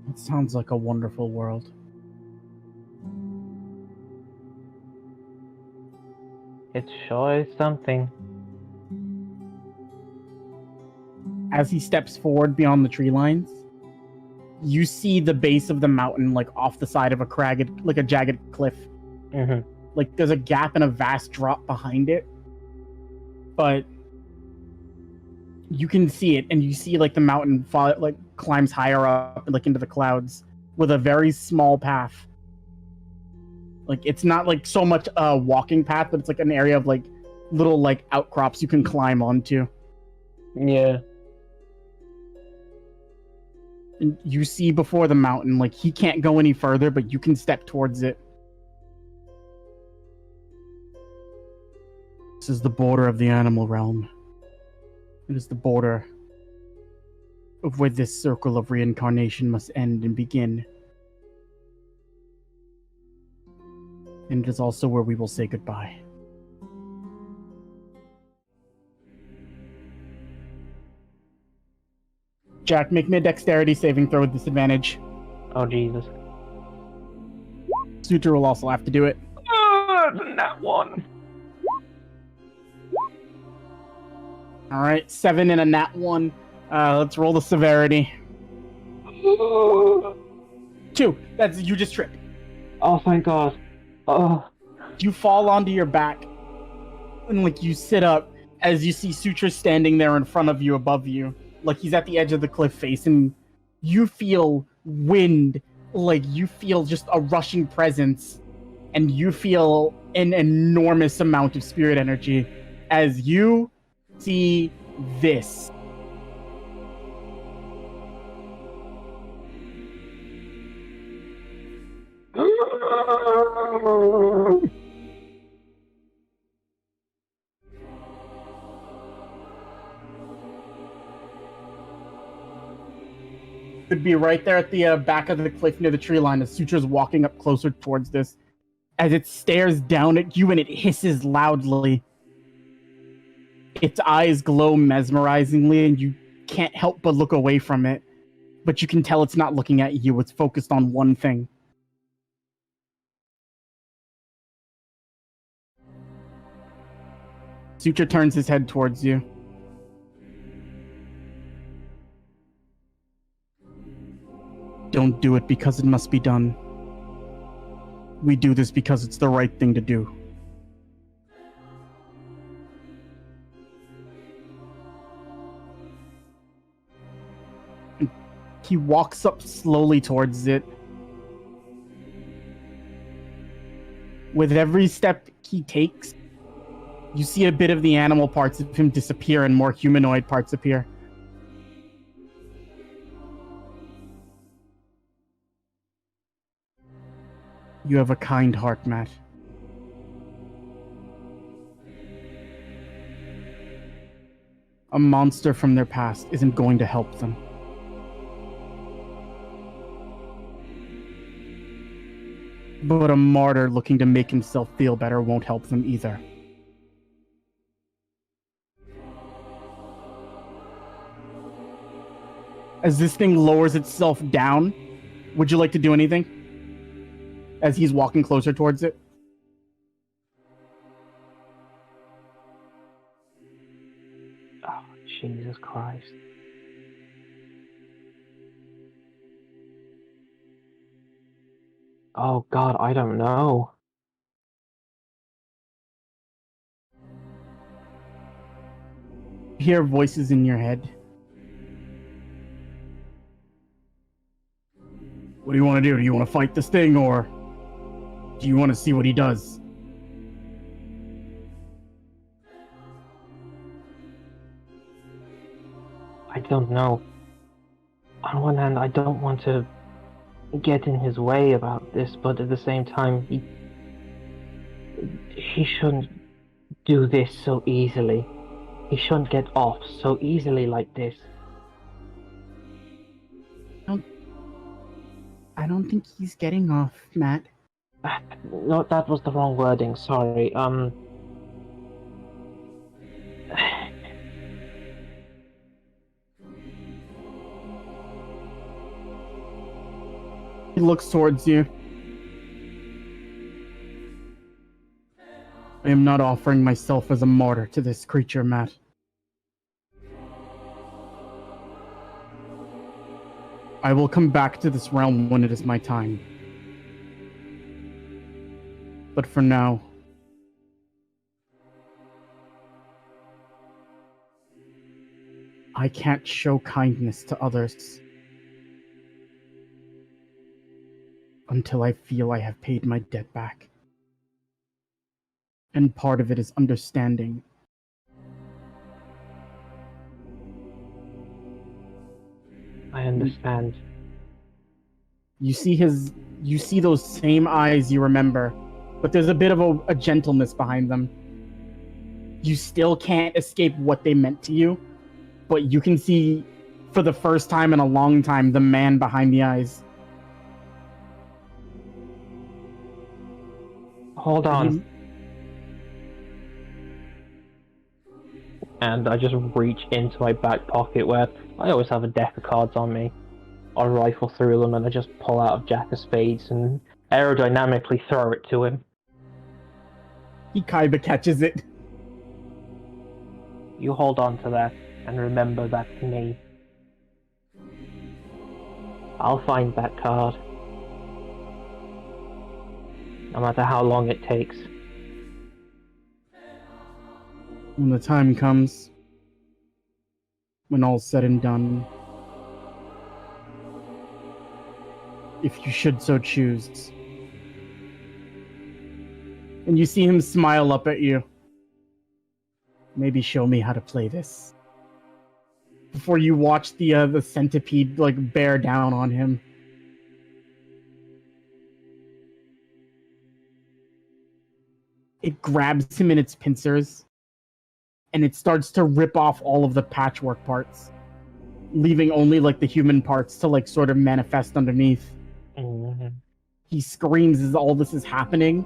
It sounds like a wonderful world. It sure is something. As he steps forward beyond the tree lines, you see the base of the mountain, like off the side of a jagged cliff. Mm-hmm. Like there's a gap and a vast drop behind it, but you can see it, and you see like the mountain climbs higher up, like into the clouds, with a very small path. Like it's not like so much a walking path, but it's like an area of like little like outcrops you can climb onto. Yeah. And you see before the mountain, like he can't go any further, but you can step towards it. This is the border of the animal realm. It is the border of where this circle of reincarnation must end and begin. And it is also where we will say goodbye. Jack, make me a dexterity saving throw with disadvantage. Oh, Jesus. Suitor will also have to do it. That one. Alright, 7 and a nat 1. Let's roll the severity. 2. That's you just tripped. Oh, thank God. Oh. You fall onto your back, and like you sit up as you see Sutra standing there in front of you, above you, like he's at the edge of the cliff face, and you feel wind, like you feel just a rushing presence, and you feel an enormous amount of spirit energy as you see this. Could be right there at the back of the cliff near the tree line as Sutra's walking up closer towards this. As it stares down at you and it hisses loudly. Its eyes glow mesmerizingly and you can't help but look away from it. But you can tell it's not looking at you, it's focused on one thing. Sutra turns his head towards you. don't do it because it must be done. We do this because it's the right thing to do. And he walks up slowly towards it. With every step he takes, you see a bit of the animal parts of him disappear and more humanoid parts appear. You have a kind heart, Matt. A monster from their past isn't going to help them. But a martyr looking to make himself feel better won't help them either. As this thing lowers itself down, would you like to do anything? As he's walking closer towards it. Oh, Jesus Christ. Oh God, I don't know. You hear voices in your head. What do you want to do? Do you want to fight this thing, or do you want to see what he does? I don't know. On one hand, I don't want to get in his way about this, but at the same time, he shouldn't do this so easily. He shouldn't get off so easily like this. I don't think he's getting off, Matt. No, that was the wrong wording, sorry. He looks towards you. I am not offering myself as a martyr to this creature, Matt. I will come back to this realm when it is my time. But for now, I can't show kindness to others until I feel I have paid my debt back. And part of it is understanding. I understand. You see those same eyes you remember, but there's a bit of a gentleness behind them. You still can't escape what they meant to you, but you can see, for the first time in a long time, the man behind the eyes. Hold on. And I just reach into my back pocket where I always have a deck of cards on me. I rifle through them and I just pull out a Jack of Spades and aerodynamically throw it to him. He kinda catches it. You hold on to that and remember that's me. I'll find that card. No matter how long it takes. When the time comes, when all's said and done, if you should so choose. And you see him smile up at you. Maybe show me how to play this. Before you watch the centipede bear down on him. It grabs him in its pincers, and it starts to rip off all of the patchwork parts, leaving only the human parts to sort of manifest underneath. Mm-hmm. He screams as all this is happening,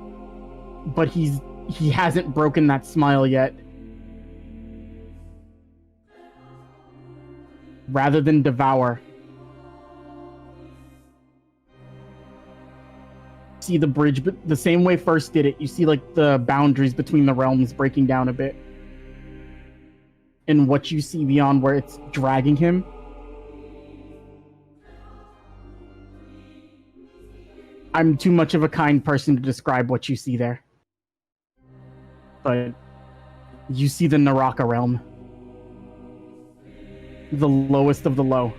but he hasn't broken that smile yet. Rather than devour, see the bridge, but the same way First did it, you see the boundaries between the realms breaking down a bit. And what you see beyond where it's dragging him I'm too much of a kind person to describe what you see there. But you see the Naraka realm. The lowest of the low.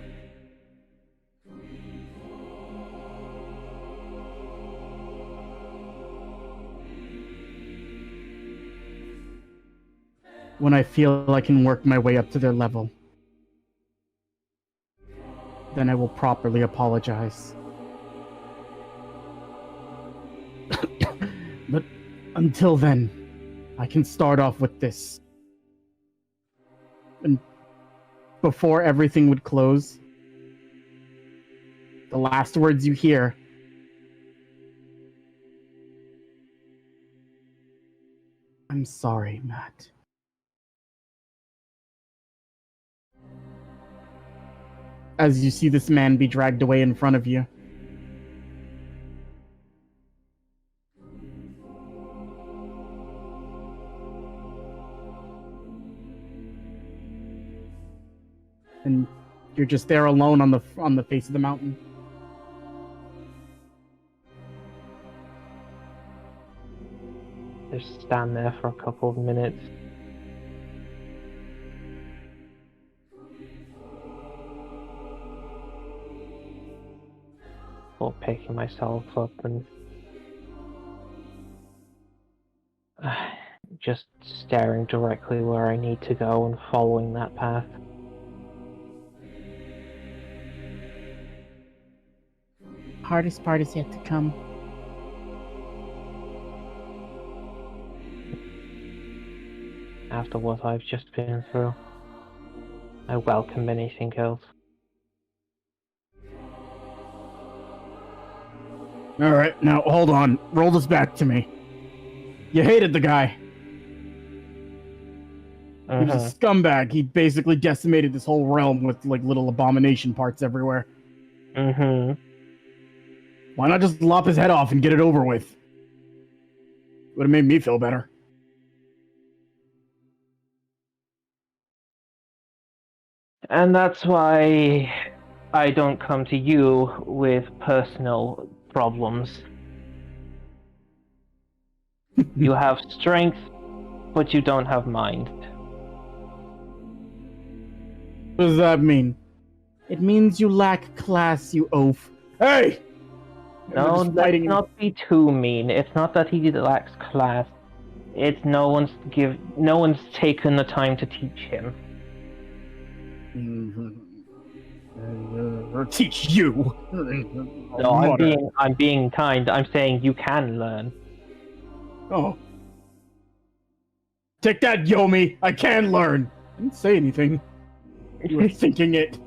When I feel I can work my way up to their level, then I will properly apologize. But until then, I can start off with this. And before everything would close, the last words you hear I'm sorry, Matt. As you see this man be dragged away in front of you. And you're just there alone on the face of the mountain. Just stand there for a couple of minutes. Before picking myself up and just staring directly where I need to go and following that path. Hardest part is yet to come. After what I've just been through, I welcome anything else. Alright, now hold on. Roll this back to me. You hated the guy. He was a scumbag. He basically decimated this whole realm with like little abomination parts everywhere. Why not just lop his head off and get it over with? Would have made me feel better. And that's why I don't come to you with personal problems. You have strength, but you don't have mind. What does that mean? It means you lack class, you oaf. Hey! No, let's not be too mean. It's not that he lacks class. It's no one's taken the time to teach him. Or teach you. No, I'm being kind. I'm saying you can learn. Oh. Take that, Yomi! I can learn! I didn't say anything. You were thinking it.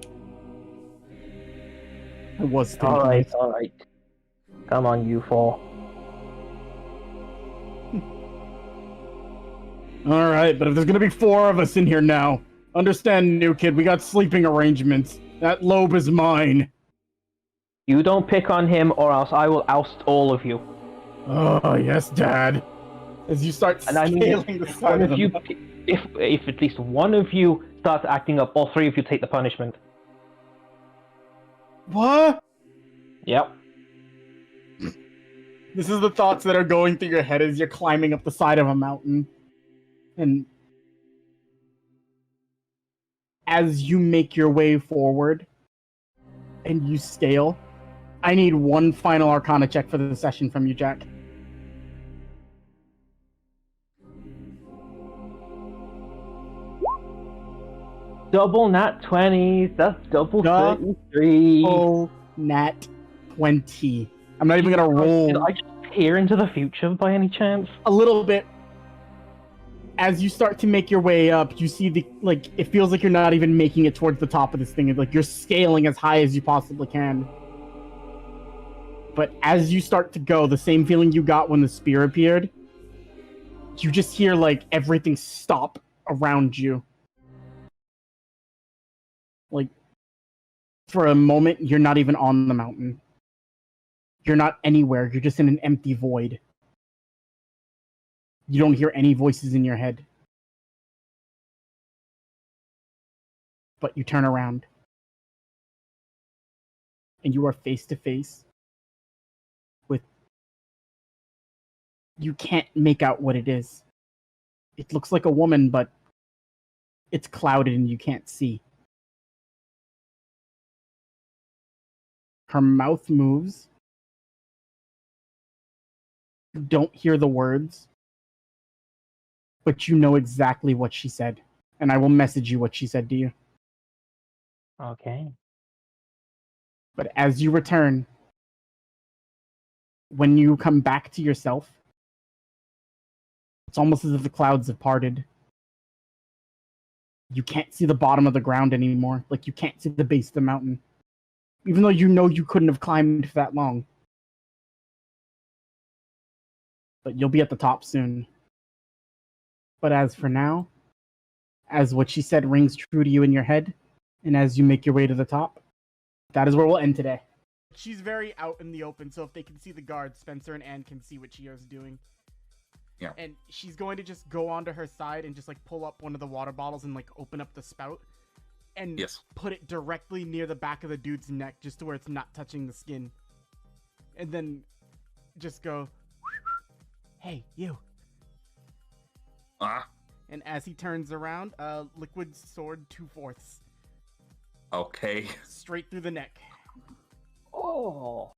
I was thinking Alright, it. alright. Come on, you four. Alright, but if there's gonna be 4 of us in here now, understand, new kid, we got sleeping arrangements. That lobe is mine. You don't pick on him, or else I will oust all of you. Oh, yes, Dad. As you start scaling the side of the mountain. If at least one of you starts acting up, all 3 of you take the punishment. What? Yep. This is the thoughts that are going through your head as you're climbing up the side of a mountain. And as you make your way forward and you scale, I need one final Arcana check for the session from you, Jack. Double nat 20s, that's double 33. Oh, nat 20. I'm not even gonna roll. Did I just peer into the future by any chance? A little bit. As you start to make your way up, you see it feels like you're not even making it towards the top of this thing. It's like you're scaling as high as you possibly can. But as you start to go, the same feeling you got when the spear appeared, you just hear like everything stop around you. Like, for a moment, you're not even on the mountain. You're not anywhere. You're just in an empty void. You don't hear any voices in your head. But you turn around. And you are face to face with You can't make out what it is. It looks like a woman, but it's clouded and you can't see. Her mouth moves. You don't hear the words, but you know exactly what she said. And I will message you what she said to you. Okay. But as you return, when you come back to yourself, it's almost as if the clouds have parted. You can't see the bottom of the ground anymore. Like, you can't see the base of the mountain. Even though you know you couldn't have climbed for that long. But you'll be at the top soon. But as for now, as what she said rings true to you in your head, and as you make your way to the top, that is where we'll end today. She's very out in the open, so if they can see the guards, Spencer and Anne can see what Chio's doing. Yeah. And she's going to just go onto her side and just like pull up one of the water bottles and like open up the spout and put it directly near the back of the dude's neck, just to where it's not touching the skin. And then just go, "Hey, you." And as he turns around, liquid sword 2/4. Okay. Straight through the neck. Oh.